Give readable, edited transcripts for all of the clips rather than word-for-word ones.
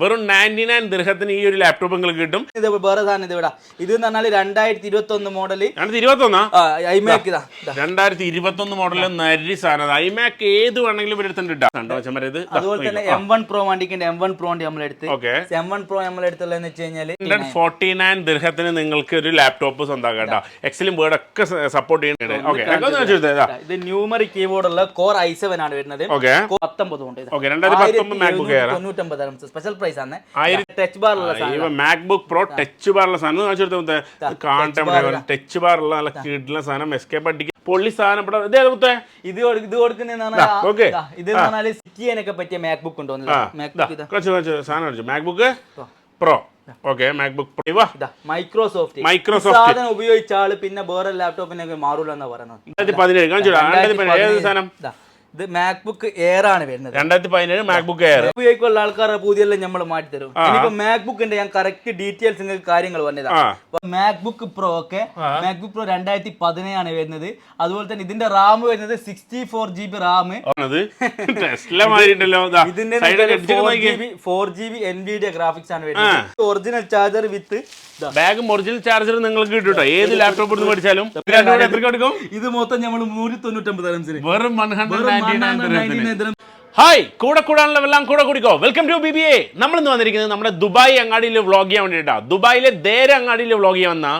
വെറും 99 ദിർഹത്തിന് ഈ ഒരു ലാപ്ടോപ്പ് നിങ്ങൾക്ക് കിട്ടും. ഇത് വേറെ സാധനം ഇത് ഇവിടെ ഇത് എന്ന് പറഞ്ഞാൽ 2021 മോഡല് 2021 മോഡല് നരി സാധനം. ഐമാക് ഏത് വേണമെങ്കിലും എടുത്തിട്ടുണ്ട്. അതുപോലെ തന്നെ M1 Pro വണ്ടിക്ക് M1 Pro നമ്മൾ എടുത്ത് M1 Pro നമ്മൾ എടുത്തുള്ളതെന്ന് വെച്ച് കഴിഞ്ഞാൽ 149 ദിർഹത്തിന് നിങ്ങൾക്ക് ഒരു ലാപ്ടോപ്പ് സ്വന്തമാക്കാം കേട്ടോ. എക്സലും വേർഡ് ഒക്കെ സപ്പോർട്ട് ചെയ്യുന്നുണ്ട്. ഇത് ന്യൂമറിക് കീബോർഡ് ഉള്ള കോർ i7 ആണ് വരുന്നത്. 19 ഉണ്ട്. 99 സ്പെഷ്യൽ പ്രൈസ് ആണ്. ടച്ച് ബാർ ഉള്ള സാധനം മാക്ബുക്ക് പ്രോ ടച്ച് ബാർ ഉള്ള സാധനം ടച്ച് ബാർ ഉള്ള നല്ല കിട്ടുന്ന സാധനം എസ്കേപ്പ് അടിക്കുക പൊള്ളി സാധനം. ഇത് കൊടുക്കുന്ന സിറ്റിയൊക്കെ പറ്റിയ മാക്ബുക്ക് ഉണ്ടോ? മാക്ബുക്ക് പ്രോ മൈക്രോസോഫ്റ്റ് സാധനം ഉപയോഗിച്ച ആള് പിന്നെ വേറെ ലാപ്ടോപ്പിനൊക്കെ മാറൂല എന്നാ പറയുന്നത്. 2017 ഇത് മാക്ബുക്ക് എയർ ആണ് വരുന്നത്. 2017 മാക്ബുക്ക് എയർ ഉപയോഗിക്കുന്ന ആൾക്കാരുടെ പുതിയെല്ലാം നമ്മൾ മാറ്റി തരും. ഇനിയിപ്പോ മാക്ബുക്കിന്റെ ഞാൻ കറക്റ്റ് ഡീറ്റെയിൽസ് നിങ്ങൾക്ക് കാര്യങ്ങൾ പറഞ്ഞതാണ്. മാക്ബുക്ക് പ്രോ ഒക്കെ മാക്ബുക്ക് പ്രോ 2017 ആണ് വരുന്നത്. അതുപോലെ തന്നെ ഇതിന്റെ റാം വരുന്നത് 64 GB റാം. ഇതിന്റെ 4GB NVIDIA ഗ്രാഫിക്സ് ആണ് വരുന്നത്. ഒറിജിനൽ ചാർജർ വിത്ത് ബാഗും ഒറിജിനൽ ചാർജർ നിങ്ങൾക്ക് കിട്ടും. ഏത് ലാപ്ടോപ്പ് മേടിച്ചാലും ഇത് മൊത്തം നമ്മൾ 199 വെറും 199. ഹായ്, കൂടെ കൂടാനുള്ളവെല്ലാം കൂടെ കൂടിക്കോ. Welcome to BBA. നമ്മൾ ഇന്ന് വന്നിരിക്കുന്നത് നമ്മുടെ ദുബായ് അങ്ങാടിയിൽ വ്ളോഗ് ചെയ്യാൻ വേണ്ടിയിട്ടാണ്. ദുബായിലെ ദേര അങ്ങാടിയിൽ വ്ളോഗ് ചെയ്യാൻ വന്നാൽ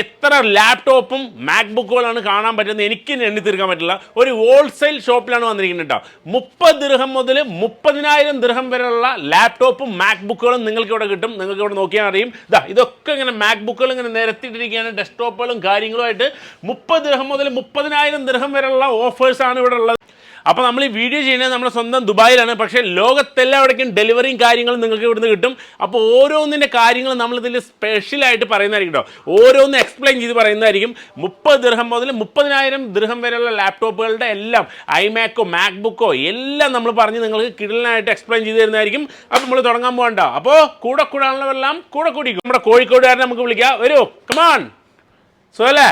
എത്ര ലാപ്ടോപ്പും മാക്ബുക്കുകളാണ് കാണാൻ പറ്റുന്നത് എനിക്ക് എണ്ണി തീർക്കാൻ പറ്റില്ല. ഒരു ഹോൾസെയിൽ ഷോപ്പിലാണ് വന്നിരിക്കുന്നത് കേട്ടോ. 30 ദിർഹം മുതൽ 30,000 ദിർഹം വരെയുള്ള ലാപ്ടോപ്പും മാക്ബുക്കുകളും നിങ്ങൾക്ക് ഇവിടെ കിട്ടും. നിങ്ങൾക്ക് ഇവിടെ നോക്കിയാൽ അറിയും. ഇതൊക്കെ ഇങ്ങനെ മാക്ബുക്കുകൾ ഇങ്ങനെ നിരത്തിയിട്ടിരിക്കുകയാണ്. ഡെസ്ക്ടോപ്പുകളും കാര്യങ്ങളുമായിട്ട് 30 ദിർഹം മുതൽ 30,000 ദിർഹം വരെയുള്ള ഓഫേഴ്സാണ് ഇവിടെ ഉള്ളത്. അപ്പോൾ നമ്മൾ ഈ വീഡിയോ ചെയ്യുന്നത് നമ്മുടെ സ്വന്തം ദുബായിലാണ്. പക്ഷേ ലോകത്തെല്ലാവിടേക്കും ഡെലിവറിയും കാര്യങ്ങളും നിങ്ങൾക്ക് ഇവിടുന്ന് കിട്ടും. അപ്പോൾ ഓരോന്നിൻ്റെ കാര്യങ്ങൾ നമ്മളിതിൽ സ്പെഷ്യലായിട്ട് പറയുന്നതായിരിക്കും കേട്ടോ. ഓരോന്ന് എക്സ്പ്ലെയിൻ ചെയ്ത് പറയുന്നതായിരിക്കും. 30 ദിർഹം മുതൽ 30,000 ദിർഹം വരെയുള്ള ലാപ്ടോപ്പുകളുടെ എല്ലാം ഐമാക്കോ മാക്ബുക്കോ എല്ലാം നമ്മൾ പറഞ്ഞ് നിങ്ങൾക്ക് കിടലിനായിട്ട് എക്സ്പ്ലെയിൻ ചെയ്ത് തരുന്നതായിരിക്കും. അപ്പോൾ നമ്മൾ തുടങ്ങാൻ പോകണ്ട. അപ്പോൾ കൂടെ കൂടാനുള്ളവരെല്ലാം കൂടെ കൂടിക്കും. നമ്മുടെ കോഴിക്കോടുകാരനെ നമുക്ക് വിളിക്കാം. വരൂ, കമാൺ. സുഖല്ലേ?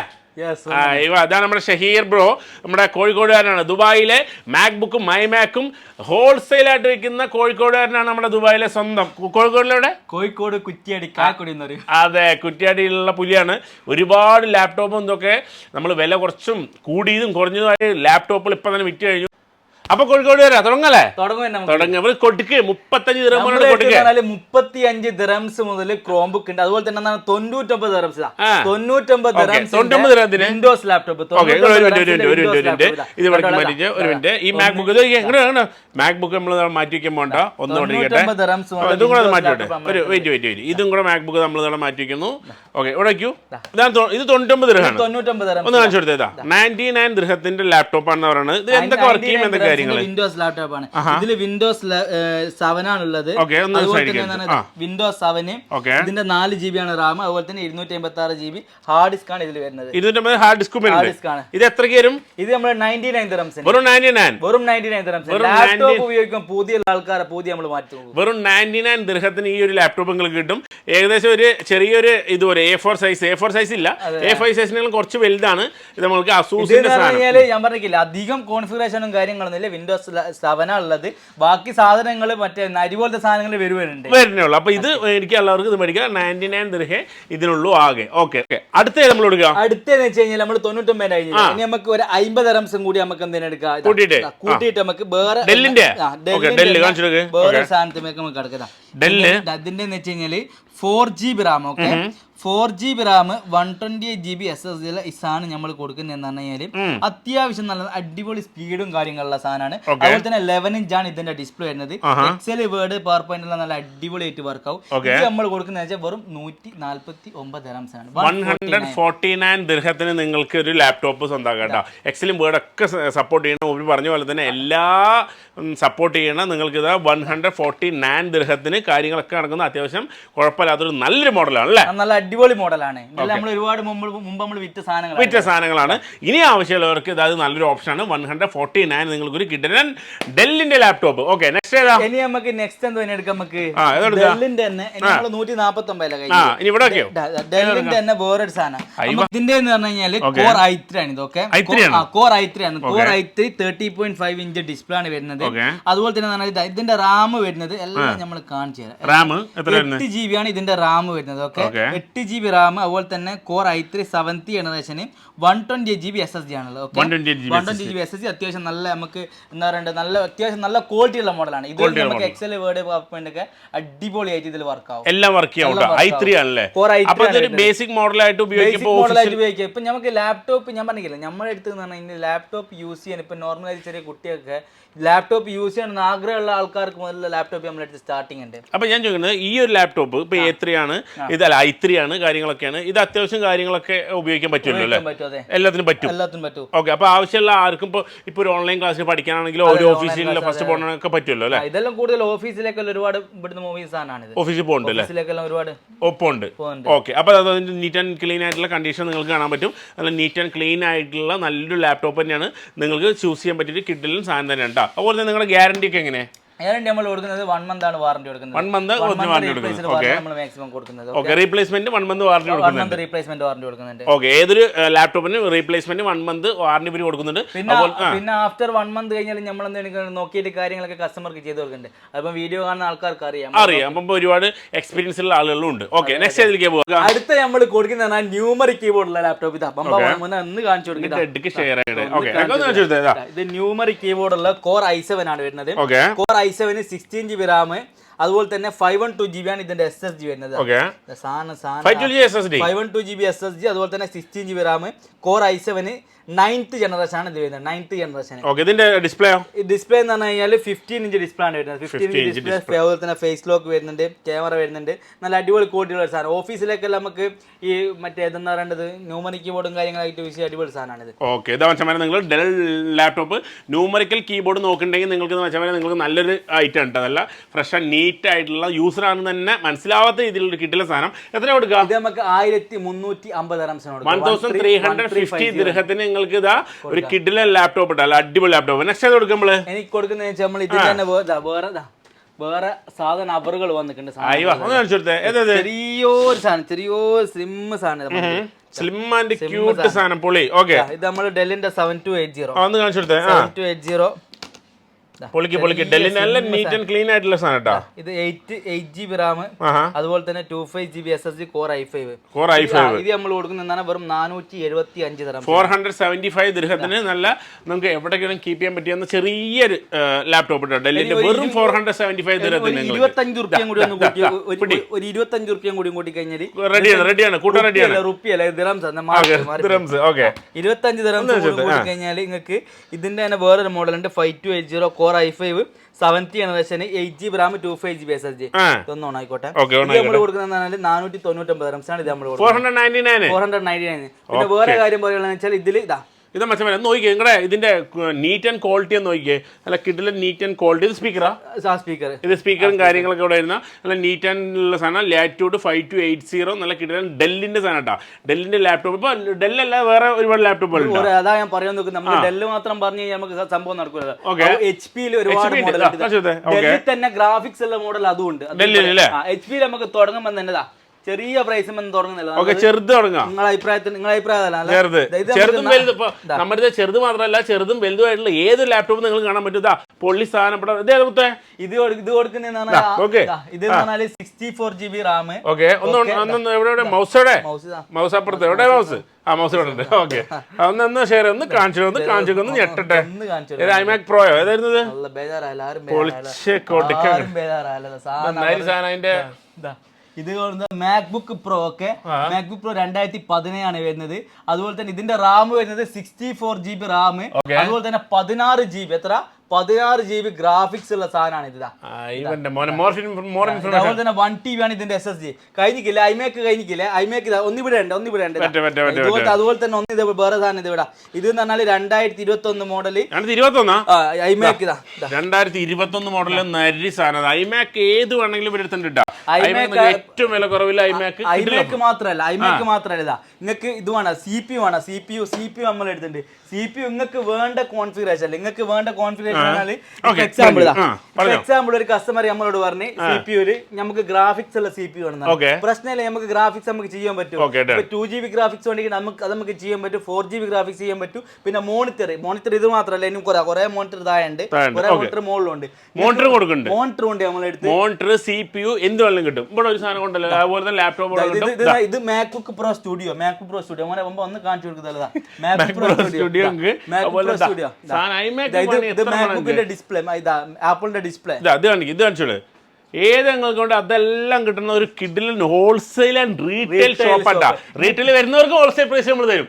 അതാണ് നമ്മുടെ ഷഹീർ ബ്രോ, നമ്മുടെ കോഴിക്കോടുകാരനാണ്. ദുബായിലെ മാക്ബുക്കും ഐമാക്കും ഹോൾസെയിലായിട്ട് വിൽക്കുന്ന കോഴിക്കോടുകാരനാണ് നമ്മുടെ ദുബായിലെ സ്വന്തം. കോഴിക്കോടിലൂടെ കോഴിക്കോട് കുറ്റിയാടി കാക്കുടി. അതെ, കുറ്റിയാടിയിലുള്ള പുലിയാണ്. ഒരുപാട് ലാപ്ടോപ്പും ഇതൊക്കെ നമ്മൾ വില കുറച്ചും കൂടിയതും കുറഞ്ഞതുമായി ലാപ്ടോപ്പുകൾ ഇപ്പം തന്നെ വിറ്റ് കഴിഞ്ഞു. അപ്പൊ കോഴിക്കോട് വരാ തുടങ്ങല്ലേ? തുടങ്ങുക. 35 ദിർഹം 35 ദിർഹംസ് മുതൽ ക്രോം ബുക്ക് ഉണ്ട്. അതുപോലെ തന്നെ 99 ദിർഹംസ് 99 ദിർഹംസിന് വിൻഡോസ് ലാപ്ടോപ്പ്. ഈ മാക്ബുക്ക് മാക്ബുക്ക് നമ്മൾ മാറ്റി വെക്കാൻ പോണ്ട. ഒന്നുകൂടെ ഇതും കൂടെ മാറ്റിവിട്ടെ. വെയിറ്റ് ഇതും കൂടെ മാക്ബുക്ക് നമ്മൾ മാറ്റി വെക്കുന്നു. ഓക്കെ, ഇവിടെ വയ്ക്കൂ. ഇത് 99 ദിർഹമാണ്. ഒന്ന് കാണിച്ചു കൊടുത്തേതാ. 99 ദിർഹത്തിന്റെ ലാപ്ടോപ്പ് ആണെന്ന് പറയുന്നത്. ഇത് എന്തൊക്കെ വർക്ക് ചെയ്യും, എന്തൊക്കെ വിൻഡോസ് ലാപ്ടോപ്പ് ആണ്. ഇതില് വിൻഡോസ് 7 ആണുള്ളത്. വിൻഡോസ് 7 ഇതിന്റെ 4 GB ആണ് റാം. അതുപോലെ തന്നെ 256 GB ഹാർഡ് ഡിസ്ക് ആണ് ഇതിൽ വരുന്നത്. 250 ഹാർഡ് ഡിസ്കും ഇത് എത്രയ്ക്ക് വരും? ഇത് നമ്മുടെ 99 ദിർഹംസ്. വെറും 99 ദിർഹംസ്. ലാപ്ടോപ്പ് ഉപയോഗിക്കാൻ പുതിയ ആൾക്കാരെ നമ്മൾ മാറ്റി. വെറും 99 ദിർഹത്തിന് ഈ ഒരു ലാപ്ടോപ്പ് നിങ്ങൾക്ക് കിട്ടും. ഏകദേശം ഒരു ചെറിയൊരു ഇതുപോലെ A4 സൈസ് ഇല്ല, A5 സൈസിനെങ്കിലും കുറച്ച് വലുതാണ്. ഇത് നമുക്ക് അസൂസിന്റെ ഞാൻ പറഞ്ഞില്ല, അധികം കോൺഫിഗറേഷനും കാര്യങ്ങളൊന്നും ഇല്ല. വിൻഡോസ് 7 ഉള്ളത്. ബാക്കി സാധനങ്ങൾ മറ്റേ നരി പോലത്തെ സാധനങ്ങൾ വരുന്നുള്ളൂ. അപ്പൊ ഇത് എനിക്ക് എല്ലാവർക്കും ഇത് മേടിക്കാം. 99 ദിർഹേ ഇതിനുള്ളൂ ആകെ. ഓക്കെ, അടുത്ത നമ്മൾ കൊടുക്കാം. അടുത്തെന്ന് വെച്ച് കഴിഞ്ഞാൽ നമ്മൾ 99 കഴിഞ്ഞു. ഇനി നമുക്ക് ഒരു 50 ദിർഹംസും കൂടി നമുക്ക് എന്തിനാ എടുക്കാം, കൂട്ടിയിട്ട് നമുക്ക് വേറെ ഡെല്ലിന്റെ വേറെ സാധനത്തിലേക്ക് നമുക്ക് കിടക്കാം. അതിന്റെ എന്ന് വെച്ച് കഴിഞ്ഞാല് 4 GB Ram. Okay, 4 GB Ram 128 GB SSD ഇസാണ് നമ്മൾ കൊടുക്കുന്നത്. എന്ന് പറഞ്ഞു കഴിഞ്ഞാൽ അത്യാവശ്യം നല്ല അടിപൊളി സ്പീഡും കാര്യങ്ങളുള്ള സാധനമാണ്. അതുപോലെ തന്നെ 11 ഇഞ്ചാണ് ഇതിന്റെ ഡിസ്പ്ലേ വരുന്നത്. എക്സൽ, വേർഡ്, പവർ പോയിന്റ് എല്ലാം നല്ല അടിപൊളിയായിട്ട് വർക്ക് ആവും. ഇത് നമ്മൾ കൊടുക്കുന്നത് വെറും 149 ദിർഹംസ് ആണ്. 149 ദിർഹത്തിന് നിങ്ങൾക്ക് ഒരു ലാപ്ടോപ്പ് സ്വന്തമാക്കാം കേട്ടോ. എക്സലും വേർഡ് ഒക്കെ സപ്പോർട്ട് ചെയ്യണം. ഒരു പറഞ്ഞ പോലെ തന്നെ എല്ലാ സപ്പോർട്ട് ചെയ്യണം. നിങ്ങൾക്ക് ഇത് 149 ദിർഹത്തിന് കാര്യങ്ങളൊക്കെ നടക്കുന്ന അത്യാവശ്യം കുഴപ്പമില്ലാത്തൊരു നല്ലൊരു മോഡലാണ് അല്ലേ? നല്ല അടിപൊളി മോഡലാണ്. നമ്മൾ ഒരുപാട് മുമ്പ് നമ്മൾ വിറ്റ സാധനങ്ങളാണ്. ഇനി ആവശ്യമുള്ളവർക്ക് ഇതായത് നല്ലൊരു ഓപ്ഷനാണ്. 149 നിങ്ങൾക്ക് ഒരു കിടലൻ ഡെല്ലിന്റെ ലാപ്ടോപ്പ്. ഓക്കെ, നെക്സ്റ്റ് ഏതാ? ഇനി നമുക്ക് നെക്സ്റ്റ് എന്തോ എടുക്കാം. നമുക്ക് ഡെല്ലിന്റെ തന്നെ 149 ഇനി ഇവിടെ ഡെല്ലിന്റെ തന്നെ വേറൊരു സാധനം. ഇതിന്റെ എന്ന് പറഞ്ഞു കഴിഞ്ഞാൽ കോർ i3 ആണ്. ഇതൊക്കെ കോർ i3 ആണ്. കോർ i3 30.5 ഇഞ്ച് ഡിസ്പ്ലേ ആണ് വരുന്നത്. അതുപോലെ തന്നെ ഇതിന്റെ റാം വരുന്നത് എല്ലാം നമ്മൾ കാണിച്ചു കാണിച്ചു തരാം. റാം എത്ര 8GB ആണ് ഇതിന്റെ റാം വരുന്നത്. ഓക്കെ, 8GB റാം, അതുപോലെ തന്നെ കോർ i3 7th ജനറേഷന് 128GB SSD ആണല്ലോ. 120GB SSD അത്യാവശ്യം നല്ല, നമുക്ക് എന്താ പറയണ്ടത്, അത്യാവശ്യം നല്ല ക്വാളിറ്റി ഉള്ള മോഡലാണ് ഇത്. നമുക്ക് എക്സൽ വേർഡ് പവർപോയിന്റ് ഒക്കെ അടിപൊളിയായിട്ട് ഇതിൽ വർക്ക് ആവും, എല്ലാം വർക്ക് ചെയ്യും. i3 ആണല്ലേ, അപ്പൊ ഇതൊരു ബേസിക് മോഡലായിട്ട് ഉപയോഗിക്കാം. ഇപ്പൊ നമുക്ക് ലാപ്ടോപ്പ്, ഞാൻ പറഞ്ഞില്ല നമ്മുടെ അടുത്ത് പറഞ്ഞാൽ ലാപ്ടോപ്പ് യൂസ് ചെയ്യാൻ ഇപ്പൊ നോർമലായി ചെറിയ കുട്ടിയൊക്കെ ലാപ്ടോപ്പ് യൂസ് ചെയ്യണമെന്ന് ആഗ്രഹമുള്ള ആൾക്കാർക്ക് മുതലുള്ള ലാപ്ടോപ്പ് നമ്മുടെ അടുത്ത് സ്റ്റാർട്ടിംഗ് ഉണ്ട്. അപ്പൊ ഞാൻ ചോദിക്കുന്നത്, ഈ ഒരു ലാപ്ടോപ്പ് ഇപ്പൊ A3 ആണ്, ഇതല്ല i3 ആണ്, കാര്യങ്ങളൊക്കെയാണ്, ഇത് അത്യാവശ്യം കാര്യങ്ങളൊക്കെ ഉപയോഗിക്കാൻ പറ്റുമല്ലോ അല്ലേ? എല്ലാത്തിനും പറ്റും. ഓക്കെ, അപ്പൊ ആവശ്യമുള്ള ആർക്കും ഇപ്പൊ ഒരു ഓൺലൈൻ ക്ലാസ്സിൽ പഠിക്കാനാണെങ്കിലോ ഒരു ഓഫീസിൽ ഫസ്റ്റ് പോകണമെന്നൊക്കെ പറ്റുമല്ലോ അല്ലേ? ഇതെല്ലാം കൂടുതൽ ഓഫീസിലേക്കുള്ള ഒരുപാട് ഇവിടുന്ന് മൂവീസ് ആണ്. ഓഫീസിൽ പോകുന്നുണ്ട് അല്ലേ? ഒരുപാട് ഒപ്പമുണ്ട്. ഓക്കെ, അപ്പൊ അതിന്റെ നീറ്റ് ആൻഡ് ക്ലീൻ ആയിട്ടുള്ള കണ്ടീഷൻ നിങ്ങൾക്ക് കാണാൻ പറ്റും. നല്ല നീറ്റ് ആൻഡ് ക്ലീൻ ആയിട്ടുള്ള നല്ലൊരു ലാപ്ടോപ്പ് തന്നെയാണ് നിങ്ങൾക്ക് ചൂസ് ചെയ്യാൻ പറ്റിയൊരു കിഡിലും സാധനം തന്നെ ഉണ്ടാവും. അതുപോലെ തന്നെ നിങ്ങളുടെ ഗ്യാരണ്ടി ഒക്കെ എങ്ങനെ? നമ്മൾ കൊടുക്കുന്നത് 1 month ആണ് വാറന്റി കൊടുക്കുന്നത്. 1 month വാറന്റി കൊടുക്കുന്നത്. നമ്മൾ മാക്സിമം കൊടുക്കുന്നത്. ഓക്കെ, റീപ്ലേസ്മെന്റ് 1 month വാറന്റി കൊടുക്കുന്നുണ്ട്. റീപ്ലേസ്മെന്റ് വാറന്റി കൊടുക്കുന്നുണ്ട്. ഓക്കെ, ഏതൊരു ലാപ്ടോപ്പിന് റീപ്ലേസ്മെന്റ് 1 month വാറന്റി പരി കൊടുക്കുന്നുണ്ട്. പിന്നെ ആഫ്റ്റർ 1 month കഴിഞ്ഞാൽ നമ്മൾ എന്തെങ്കിലും നോക്കിയിട്ട് കാര്യങ്ങളൊക്കെ കസ്റ്റമർക്ക് ചെയ്ത് കൊടുക്കുന്നുണ്ട്. അപ്പം വീഡിയോ കാണുന്ന ആൾക്കാർക്ക് അറിയാം. അപ്പം ഒരുപാട് എക്സ്പീരിയൻസ് ഉള്ള ആളുകളും ഉണ്ട്. ഓക്കെ, നെക്സ്റ്റ് ഏതിലേക്ക് പോകാം? അടുത്ത നമ്മൾ കൊടുക്കുന്ന ന്യൂമറിക് കീബോർഡുള്ള ലാപ്ടോപ്പ്. ഇതാ ഒന്ന് കാണിച്ചു കൊടുക്കുന്നത്. ഇത് ന്യൂമറിക് കീബോർഡുള്ള കോർ i7 ആണ് വരുന്നത്. കോർ i7 16GB റാം, അതുപോലെ തന്നെ 512GB ആണ് ഇതിന്റെ SSD വരുന്നത്. 512GB SSD, അതുപോലെ തന്നെ 16GB Ram, core i7 9th generation ആണ് ഇത് വരുന്നത്. 9th generation. ഇതിന്റെ ഡിസ്പ്ലേ എന്ന് പറഞ്ഞു കഴിഞ്ഞാൽ 15 ഇഞ്ച് ഡിസ്പ്ലേ ആണ് വരുന്നത്. 15 ഇഞ്ച് ഡിസ്പ്ലേ, അതുപോലെ തന്നെ ഫേസ് ലോക്ക് വരുന്നുണ്ട്, ക്യാമറ വരുന്നുണ്ട്, നല്ല അടിപൊളി ക്വാളിറ്റി ഉള്ള സാധനം. ഓഫീസിലൊക്കെ നമുക്ക് ഈ മറ്റേ ഇതെന്ന് പറയേണ്ടത് ന്യൂമറിക് കീബോർഡും കാര്യങ്ങളായിട്ട് യൂസ് അടിപൊളി സാധനമാണിത്. ഓക്കെ, ഇതാ വെച്ചാൽ നിങ്ങൾ ഡെൽ ലാപ്ടോപ്പ് ന്യൂമറിക്കൽ കീബോർഡ് നോക്കുന്നുണ്ടെങ്കിൽ നിങ്ങൾക്ക് നല്ലൊരു ഐറ്റം ഉണ്ട്. നല്ല ഫ്രഷ് ആൻഡ് നീറ്റ് ആയിട്ടുള്ള യൂസർ ആണെന്ന് തന്നെ മനസ്സിലാവാത്ത രീതിയിലുള്ള കിട്ടിയ സാധനം. എത്ര കൊടുക്കാം? ഇത് നമുക്ക് 1350 ദിർഹംസിന് 1350 ദിർഹത്തിന് നിങ്ങൾക്ക് ഇതാ ഒരു കിഡിലെ ലാപ്ടോപ്പ് ഉണ്ടല്ലോ, അടിപൊളി ലാപ്ടോപ്പ്. നെക്സ്റ്റ് കൊടുക്കുമ്പോൾ എനിക്ക് കൊടുക്കുന്നത് നമ്മൾ ഇതിൽ തന്നെ വേറെ സാധനം അബറുകൾ വന്നിട്ടുണ്ട്. ചെറിയൊരു സാധനം, ചെറിയൊരു സ്ലിം സാധനം, സ്ലിം ആൻഡ് ക്യൂട്ട് സാധനം, പൊളി. ഓക്കെ, ഇത് നമ്മൾ ഡെല്ലിന്റെ 7280 ഒന്ന് കാണിച്ചു കൊടുത്തേ. 7280 പൊളിക്ക് ഡെല്ലിന് നല്ല നീറ്റ് ആൻഡ് ക്ലീൻ ആയിട്ടുള്ള സാധനം കേട്ടോ. ഇത് 8GB റാം, അതുപോലെ തന്നെ 25GB SSD കോർ i5. ഇത് നമ്മൾ കൊടുക്കുന്നതാണ് വെറും 475 ദിർഹം. 475 ദിർഹത്തിന് നല്ല നമുക്ക് എവിടെയെങ്കിലും കീപ്പ് ചെയ്യാൻ പറ്റിയ ചെറിയൊരു ലാപ്ടോപ്പ് കേട്ടോ. ഡെല്ലിന്റെ വെറും 475 ദിർഹത്തിന് 25 റുപ്യം കൂടി ഒന്ന് കൂട്ടി, ഒരു 25 റുപ്യം കൂടി കൂട്ടി കഴിഞ്ഞാൽ റെഡിയാണ് കൂട്ടാൻ റെഡിയാണ്. റുപ്യല്ല, ദിർഹംസ്. 25 ദിർഹംസ് കൂട്ടി കഴിഞ്ഞാൽ നിങ്ങൾക്ക് ഇതിന്റെ തന്നെ വേറൊരു മോഡൽ ഉണ്ട്. 5280 core i5 7th generation 8GB Ram 25GB SSD. ഇതൊന്നും ആയിക്കോട്ടെ. നമ്മൾ കൊടുക്കുന്നത് 499 ദിർഹംസാണ്. ഇത് നമ്മൾ 499. പിന്നെ വേറെ കാര്യം പറയുകയാണെന്ന് വെച്ചാൽ ഇതിൽ ഇതാ ഇത് മച്ചമേ നോക്കിക്കേ, നിങ്ങളുടെ ഇതിന്റെ നീറ്റ് ആൻഡ് ക്വാളിറ്റി എന്ന് നോക്കിക്കേ, നല്ല കിഡിലെ നീറ്റ് ആൻഡ് ക്വാളിറ്റി. ഇത് സ്പീക്കറാ? ഇത് സ്പീക്കറും കാര്യങ്ങളൊക്കെ ഇവിടെ വരുന്ന നല്ല നീറ്റ് ആൻഡ് ഉള്ള സാധനം. ലാറ്റിറ്റ്യൂഡ് 5280 നല്ല കിഡിലെ ഡെല്ലിന്റെ സാധനം കേട്ടോ. ഡെല്ലിന്റെ ലാപ്ടോപ്പ്. ഇപ്പൊ ഡെല്ലല്ല, വേറെ ഒരുപാട് ലാപ്ടോപ്പുകൾ. അതാ ഞാൻ പറയാൻ നോക്കുന്നത്, നമ്മൾ ഡെല്ല് മാത്രം പറഞ്ഞു കഴിഞ്ഞാൽ നമുക്ക് സംഭവം നടക്കില്ല. HP-ൽ ഒരുപാട് മോഡൽ, ഡെല്ലിൽ തന്നെ ഗ്രാഫിക്സ് ഉള്ള മോഡൽ അതും ഉണ്ട്. HP-ൽ നമുക്ക് തുടങ്ങുമ്പോൾ തന്നെ ചെറിയ പ്രൈസ് തുടങ്ങുന്നില്ല. ചെറുത് തുടങ്ങാം. നിങ്ങളുടെ അഭിപ്രായം ചെറുതും വലുത്. ഇപ്പൊ നമ്മുടെ ചെറുത് മാത്രമല്ല, ചെറുതും വലുതുമായിട്ടുള്ള ഏത് ലാപ്ടോപ്പ് നിങ്ങൾ കാണാൻ പറ്റും. പൊള്ളി സാധനപ്പെട്ട ഇത് കൊടുക്കുന്ന ഇത് 64GB റാം. മൗസ് അപ്പുറത്ത് എവിടെ? മൗസ് ഇവിടെ ഉണ്ട്. ഓക്കെ, ഒന്ന് ഷെയർ ഒന്ന് കാണിച്ചു ഒന്ന് ഞെട്ടട്ടെ. iMac Proയോ ഏതായിരുന്നത്? സാധനം അതിന്റെ ഇത് മാക്ബുക്ക് പ്രോ. ഒക്കെ മാക്ബുക്ക് പ്രോ 2017 ആണ് വരുന്നത്. അതുപോലെ തന്നെ ഇതിന്റെ റാം വരുന്നത് 64GB റാം, അതുപോലെ തന്നെ 16GB 16GB ഗ്രാഫിക്സ് ഉള്ള സാധനമാണ് ഇത്. അതുപോലെ തന്നെ 1TB ആണ് ഇതിന്റെ SSD. കഴിഞ്ഞില്ല iMac കഴിഞ്ഞില്ല. iMac ഒന്നിവിടെ ഉണ്ട്. അതുപോലെ തന്നെ ഒന്ന് വേറെ സാധനം ഇത് ഇവിടെ. ഇത് എന്ന് പറഞ്ഞാൽ 2021 മോഡല് iMac. 2021 മോഡല് നരി സാധനം. iMac ഏത് വേണമെങ്കിലും എടുത്തിട്ടുണ്ട്. ഏറ്റവും വില കുറവില്ല iMac മാത്രല്ല നിങ്ങൾക്ക് ഇത് വേണം, CPU വേണം. CPU നമ്മൾ എടുത്തിട്ടുണ്ട്. CPU നിങ്ങൾക്ക് വേണ്ട കോൺഫിഗറേഷൻ എക്സാമ്പിൾ ഒരു കസ്റ്റമർ നമ്മളോട് പറഞ്ഞ് CPU നമുക്ക് ഗ്രാഫിക്സ് ഉള്ള CPU ആണ്. പ്രശ്നമില്ല, നമുക്ക് ഗ്രാഫിക്സ് നമുക്ക് ചെയ്യാൻ പറ്റും. 2GB ഗ്രാഫിക്സ് വേണമെങ്കിൽ നമുക്ക് ചെയ്യാൻ പറ്റും, 4GB ഗ്രാഫിക്സ് ചെയ്യാൻ പറ്റും. പിന്നെ മോണിറ്റർ ഇത് മാത്രമല്ല, ഇനി കുറെ മോണിറ്റർ ഇതായുണ്ട്, കുറെ മോണിറ്റർ മുകളിലുണ്ട്, മോണിറ്റർ കൊടുക്കുന്നുണ്ട്, മോണിറ്റർ ഉണ്ട് നമ്മളെടുത്ത്. മോണിറ്റർ CPU എന്ത് വെള്ളം കിട്ടും. ഇവിടെ ഒരു സാധനം കൊണ്ടല്ലോ, അതുപോലെ തന്നെ ലാപ്ടോപ്പ്. ഇത് മാക്ബുക്ക് പ്രോ സ്റ്റുഡിയോ അങ്ങനെ ഒന്ന് കാണിച്ചു കൊടുക്കുന്നതാ. മാക്ബുക്കിന്റെ ഡിസ്പ്ലേ, ആപ്പിളിന്റെ ഡിസ്പ്ലേ ഇത് കാണിച്ചോളൂ. ഏതെങ്കിലും കൊണ്ട് അതെല്ലാം കിട്ടുന്ന ഒരു കിഡിലൻ ഹോൾസെയിൽ ആൻഡ് റീറ്റെയിൽ ഷോപ്പാ. റീറ്റെയിൽ വരുന്നവർക്ക് ഹോൾസെയിൽ പ്രൈസ് നമ്മൾ തരും.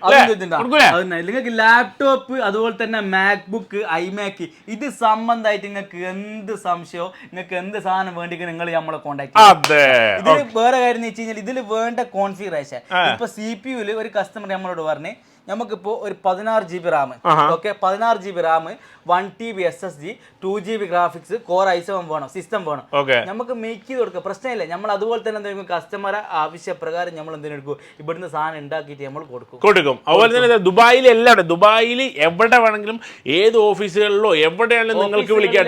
നിങ്ങൾക്ക് ലാപ്ടോപ്പ് അതുപോലെ തന്നെ മാക്ബുക്ക്, ഐമാക്ക് ഇത് സംബന്ധമായിട്ട് നിങ്ങൾക്ക് എന്ത് സംശയമോ, നിങ്ങൾക്ക് എന്ത് സാധനം വേണ്ടി നിങ്ങൾ നമ്മളെ കോൺടാക്ട് ചെയ്യാം. ഇതിൽ വേറെ കാര്യം എന്ന് വെച്ച് കഴിഞ്ഞാൽ ഇതിൽ വേണ്ട കോൺഫിഗറേഷൻ. ഇപ്പൊ CPU ഒരു കസ്റ്റമർ നമ്മളോട് പറഞ്ഞ് നമുക്കിപ്പോ ഒരു 16GB Ram, okay, 16GB Ram, 1TB SSD, 2GB graphics, core i7 വേണം, സിസ്റ്റം വേണം, നമുക്ക് മേക്ക് ചെയ്ത് കൊടുക്കാം. പ്രശ്നമില്ല. നമ്മൾ അതുപോലെ തന്നെ എന്തെങ്കിലും കസ്റ്റമറെ ആവശ്യപ്രകാരം നമ്മൾ എന്തെങ്കിലും ഇവിടുന്ന് സാധനം ഉണ്ടാക്കിയിട്ട് നമ്മൾ കൊടുക്കും. അതുപോലെ തന്നെ ദുബായിൽ എല്ലാവരും, ദുബായിൽ എവിടെ വേണമെങ്കിലും ഏത് ഓഫീസുകളിലോ എവിടെയാണെങ്കിലും നിങ്ങൾക്ക് വിളിക്കാം.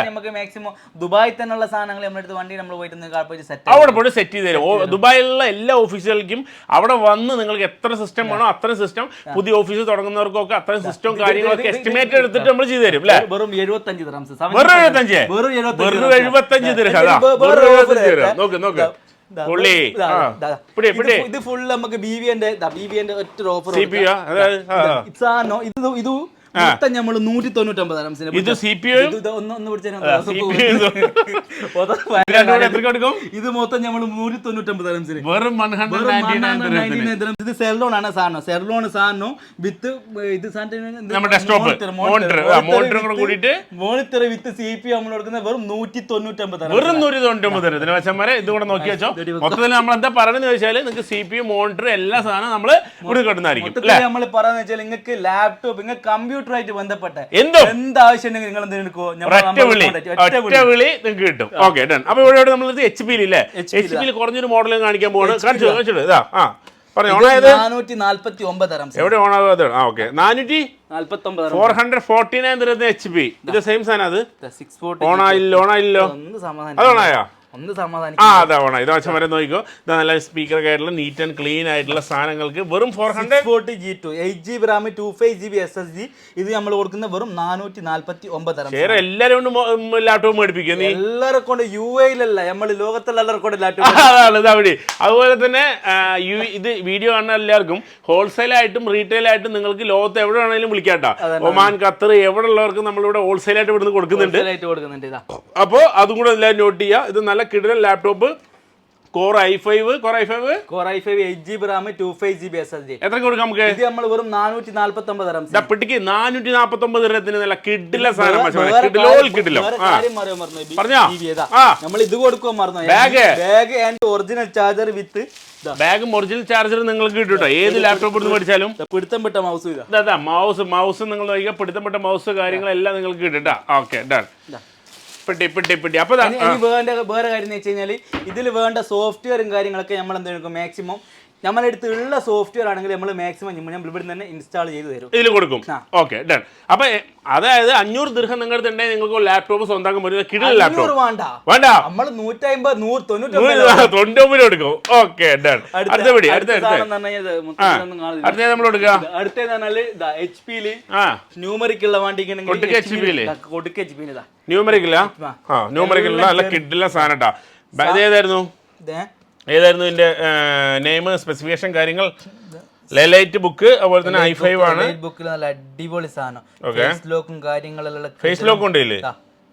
നമുക്ക് മാക്സിമം ദുബായിൽ തന്നെയുള്ള സാധനങ്ങൾ നമ്മളെടുത്ത് വണ്ടി നമ്മൾ പോയിട്ട് അവിടെ പോയിട്ട് സെറ്റ് ചെയ്ത് തരും. ദുബായിലുള്ള എല്ലാ ഓഫീസുകൾക്കും അവിടെ വന്ന് നിങ്ങൾക്ക് എത്ര സിസ്റ്റം വേണോ അത്രയും സിസ്റ്റം, പുതിയ ഓഫീസ് തുടങ്ങുന്നവർക്കൊക്കെ അത്രയും സിസ്റ്റവും കാര്യങ്ങളൊക്കെ എസ്റ്റിമേറ്റ് എടുത്തിട്ട് നമ്മൾ ചെയ്തു തരും. വെറും 75 ദിർഹംസ്. ഇത് ഫുൾ നമുക്ക് BVന്റെ ഒറ്റ ഓഫർ. ഇത് മൊത്തം നമ്മൾ 199 ഇത് CPU ഇത് മൊത്തം നമ്മൾ 199 വെറും 199. ഇത് സെർലോൺ ആണ് സാധനം. സെർലോൺ സാധനം വിത്ത് ഇത് മോണിറ്റർ വിത്ത് CPU നമ്മൾ കൊടുക്കുന്നത് വെറും 199. വെറും 199. വച്ചന്മാരെ ഇത് കൂടെ നോക്കി വെച്ചോ. മൊത്തത്തിൽ നമ്മൾ എന്താ പറയുന്നത് ചോദിച്ചാൽ നിങ്ങൾക്ക് CPU, മോണിറ്റർ എല്ലാ സാധനം നമ്മൾ ഇവിടെ കിട്ടുന്നതായിരിക്കും. നമ്മൾ പറയുന്നത് വെച്ചാൽ നിങ്ങൾക്ക് ലാപ്ടോപ്പ്, നിങ്ങൾക്ക് കമ്പ്യൂട്ടർ ആയിട്ട് ബന്ധപ്പെട്ട എന്താവശ്യം നിങ്ങൾ നിങ്ങൾക്ക് കിട്ടും. Okay done. അപ്പൊ ഇവിടെ നമ്മൾ HP ഇല്ലേ, HP കുറഞ്ഞൊരു മോഡൽ കാണിക്കാൻ പോവാണ്. കാണിച്ചു ഇതാ. പറഞ്ഞു ഓണായത് 449 എവിടെ ഓണാകാതെ. ഓക്കെ 449 തരുന്ന HP. ഇത് സെയിം സാധനം. അത് ഓണായില്ലോ അത് ഓണായോ? അതാ ഓണാ. ഇത് വശം വരെ നോക്കിക്കോ. ഇത് നല്ല സ്പീക്കർ ആയിട്ടുള്ള നീറ്റ് ആൻഡ് ക്ലീൻ ആയിട്ടുള്ള സാധനങ്ങൾക്ക് വെറും 440G2 8GB Ram 2.5GB SSD. ഇത് നമ്മൾ കൊടുക്കുന്ന വെറും 449. എല്ലാരും കൊണ്ട് ലാപ്ടോപ്പ് മേടിപ്പിക്കുക. നീ എല്ലാവരെ കൊണ്ട് UAE-ലല്ല, നമ്മൾ ലോകത്തുള്ള എല്ലാവരും കൊണ്ട് ലാപ്ടോപ്പ്. അവിടെ അതുപോലെ തന്നെ ഇത് വീഡിയോ കാണുന്ന എല്ലാവർക്കും ഹോൾസെയിൽ ആയിട്ടും റീറ്റെയിൽ ആയിട്ടും നിങ്ങൾക്ക് ലോകത്ത് എവിടെ വേണമെങ്കിലും വിളിക്കാട്ടോ. ഒമാൻ, ഖത്തർ എവിടെ ഉള്ളവർക്കും നമ്മളിവിടെ ഹോൾസെയിൽ ആയിട്ട് ഇവിടുന്ന് കൊടുക്കുന്നുണ്ട്. അപ്പോൾ അതും കൂടെ എല്ലാവരും നോട്ട് ചെയ്യുക. ഇത് നല്ല കിടിലൻ laptop, Core i5 8GB Ram 2.5GB SSD. എത്ര കൊടുക്കാം നമുക്ക്? ഇത് നമ്മൾ വെറും 449 ദിർഹംസ്. പിടിക്ക് 449 ദിർഹത്തിന് നല്ല കിടിലൻ സാധനം. പറഞ്ഞോ നമ്മൾ ഇത് കൊടുക്കാൻ മറന്നു. ബാഗ് ആൻഡ് ഒറിജിനൽ ചാർജർ വിത്ത് ബാഗും ഒറിജിനൽ ചാർജർ നിങ്ങൾക്ക് കിട്ടും കേട്ടോ. ഏത് ലാപ്ടോപ്പ് എടുത്ത് മേടിച്ചാലും പിടുത്തം പെട്ട മൗസ്. ഇതാ മൗസ് നിങ്ങൾ നോക്കിയാൽ പിടുത്തം പെട്ട മൗസ് കാര്യങ്ങളെല്ലാം നിങ്ങൾക്ക് കിട്ടും കേട്ടോ. Okay done. അപ്പൊ വേറെ കാര്യം എന്ന് വെച്ച് കഴിഞ്ഞാൽ ഇതിൽ വേണ്ട സോഫ്റ്റ്വെയറും കാര്യങ്ങളൊക്കെ നമ്മൾ എന്തെങ്കിലും മാക്സിമം നമ്മളെടുത്ത് ഉള്ള സോഫ്റ്റ്വെയർ ആണെങ്കിൽ നമ്മൾ മാക്സിമം നമ്മൾ ഇവിടെ തന്നെ ഇൻസ്റ്റാൾ ചെയ്ത് തരും, ഇതിൽ കൊടുക്കും. Okay done. അപ്പൊ അതായത് 500 ദിർഹം നിങ്ങളുടെ ഉണ്ടെങ്കിൽ നിങ്ങൾക്ക് ലാപ്ടോപ്പ് സ്വന്തമാക്കാൻ പറ്റുന്ന കിടിലൻ ലാപ്ടോപ്പ് വേണ്ട നമ്മൾ 150 കൊടുക്കും. Okay done. അടുത്ത നമ്മൾ കൊടുക്കുക. അടുത്ത HP ന്യൂമറിക്കുള്ള വണ്ടിക്ക് ന്യൂമറിക്കില്ല നല്ല കിടിലൻ സാധനം കേട്ടോ. ഏതായിരുന്നു ഇതിന്റെ നെയിം, സ്പെസിഫിക്കേഷൻ കാര്യങ്ങൾ? ലൈറ്റ് ബുക്ക്, അതുപോലെ തന്നെ i5 ആണ്. ബുക്കിൽ നല്ല അടിപൊളി സാധനം. ഫേസ് ലോക്കും കാര്യങ്ങളെല്ലാം ഫേസ് ലോക്ക് ഉണ്ട് ഇതില്.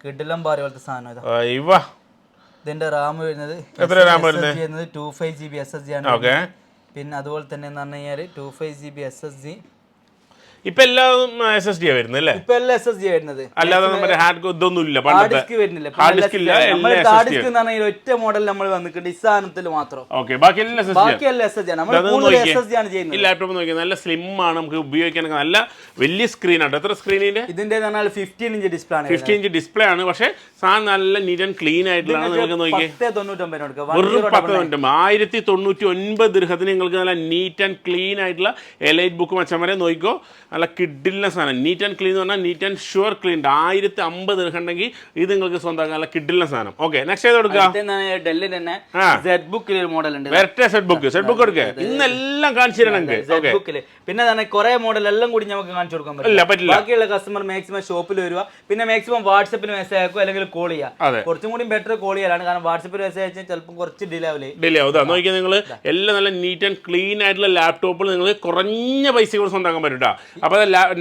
കിടിലം പോലത്തെ സാധനം. ഇതിന്റെ റാം വരുന്നത് 2.5GB SSD ആണ്. പിന്നെ അതുപോലെ തന്നെ എന്ന് പറഞ്ഞു കഴിഞ്ഞാൽ 2.5GB SSD. ഇപ്പൊ എല്ലാം SSD വരുന്നത് അല്ലേ? ഇപ്പൊ എല്ലാം SSD വരുന്നത്, അല്ലാതെ നമ്മുടെ ഹാർഡ് ഇതൊന്നും ഇല്ല. ഹാർഡ് ഡിസ്ക് വരുന്നില്ല. ഒറ്റ മോഡൽ നമ്മൾ വന്നിട്ടുണ്ട് ഈ സാധനത്തിൽ മാത്രം. ബാക്കി എല്ലാം SSD ആണ്. ഈ ലാപ്ടോപ്പ് നോക്കിയാൽ നല്ല സ്ലിം ആണ്, നമുക്ക് ഉപയോഗിക്കാൻ നല്ല വലിയ സ്ക്രീൻ ആണ്. എത്ര സ്ക്രീനിന്റെ? ഇതിന്റെ 15 ഇഞ്ച് ഡിസ്പ്ലേ ആണ്. 15 ഇഞ്ച് ഡിസ്പ്ലേ ആണ്. പക്ഷെ സാധനം നല്ല നീറ്റ് ആൻഡ് ക്ലീൻ ആയിട്ടുള്ള നിങ്ങൾക്ക് നോക്കിയാൽ 1099 ദിർഹത്തിന് നിങ്ങൾക്ക് നല്ല നീറ്റ് ആൻഡ് ക്ലീൻ ആയിട്ടുള്ള എലൈറ്റ് ബുക്ക് മച്ചന്മാരെ നോക്കിക്കോ. നല്ല കിഡിലിനെ സാധനം. നീറ്റ് ആൻഡ് ക്ലീൻ എന്ന് പറഞ്ഞാൽ neat and sure clean. 1050 dirham ഉണ്ടെങ്കിൽ ഇത് നിങ്ങൾക്ക് സ്വന്തമാക്കാൻ നല്ല കിഡിലിനെ സാധനം. ഓക്കെ, നെക്സ്റ്റ് ഏത് കൊടുക്കുക? ഡെല്ലിൽ തന്നെ സെഡ് ബുക്കിൽ ഒരു മോഡൽ ഉണ്ട്. വരട്ടെ, സെഡ് ബുക്ക് കൊടുക്കുക. ഇന്നെല്ലാം കാണിച്ചു തരണം നിങ്ങൾക്ക്. പിന്നെ കുറെ മോഡൽ എല്ലാം കൂടി നമുക്ക് കാണിച്ചു കൊടുക്കാൻ പറ്റില്ല. ബാക്കിയുള്ള കസ്റ്റമർ മാക്സിമം ഷോപ്പിൽ വരിക, പിന്നെ മാക്സിമം വാട്സപ്പിൽ മെസ്സേജ് അയക്കുക, അല്ലെങ്കിൽ കോൾ ചെയ്യുക. കുറച്ചും കൂടി ബെറ്റർ കോൾ ചെയ്യാനാണ്, കാരണം വാട്സപ്പിൽ മെസ്സേജ് അയച്ചാൽ ചിലപ്പോൾ കുറച്ച് ഡിലേ ആവും. നോക്കിയാൽ നിങ്ങൾ എല്ലാം നല്ല നീറ്റ് ആൻഡ് ക്ലീൻ ആയിട്ടുള്ള ലാപ്ടോപ്പിൽ നിങ്ങൾ കുറഞ്ഞ പൈസ കൂടെ സ്വന്തമാക്കാൻ പറ്റും. അപ്പൊ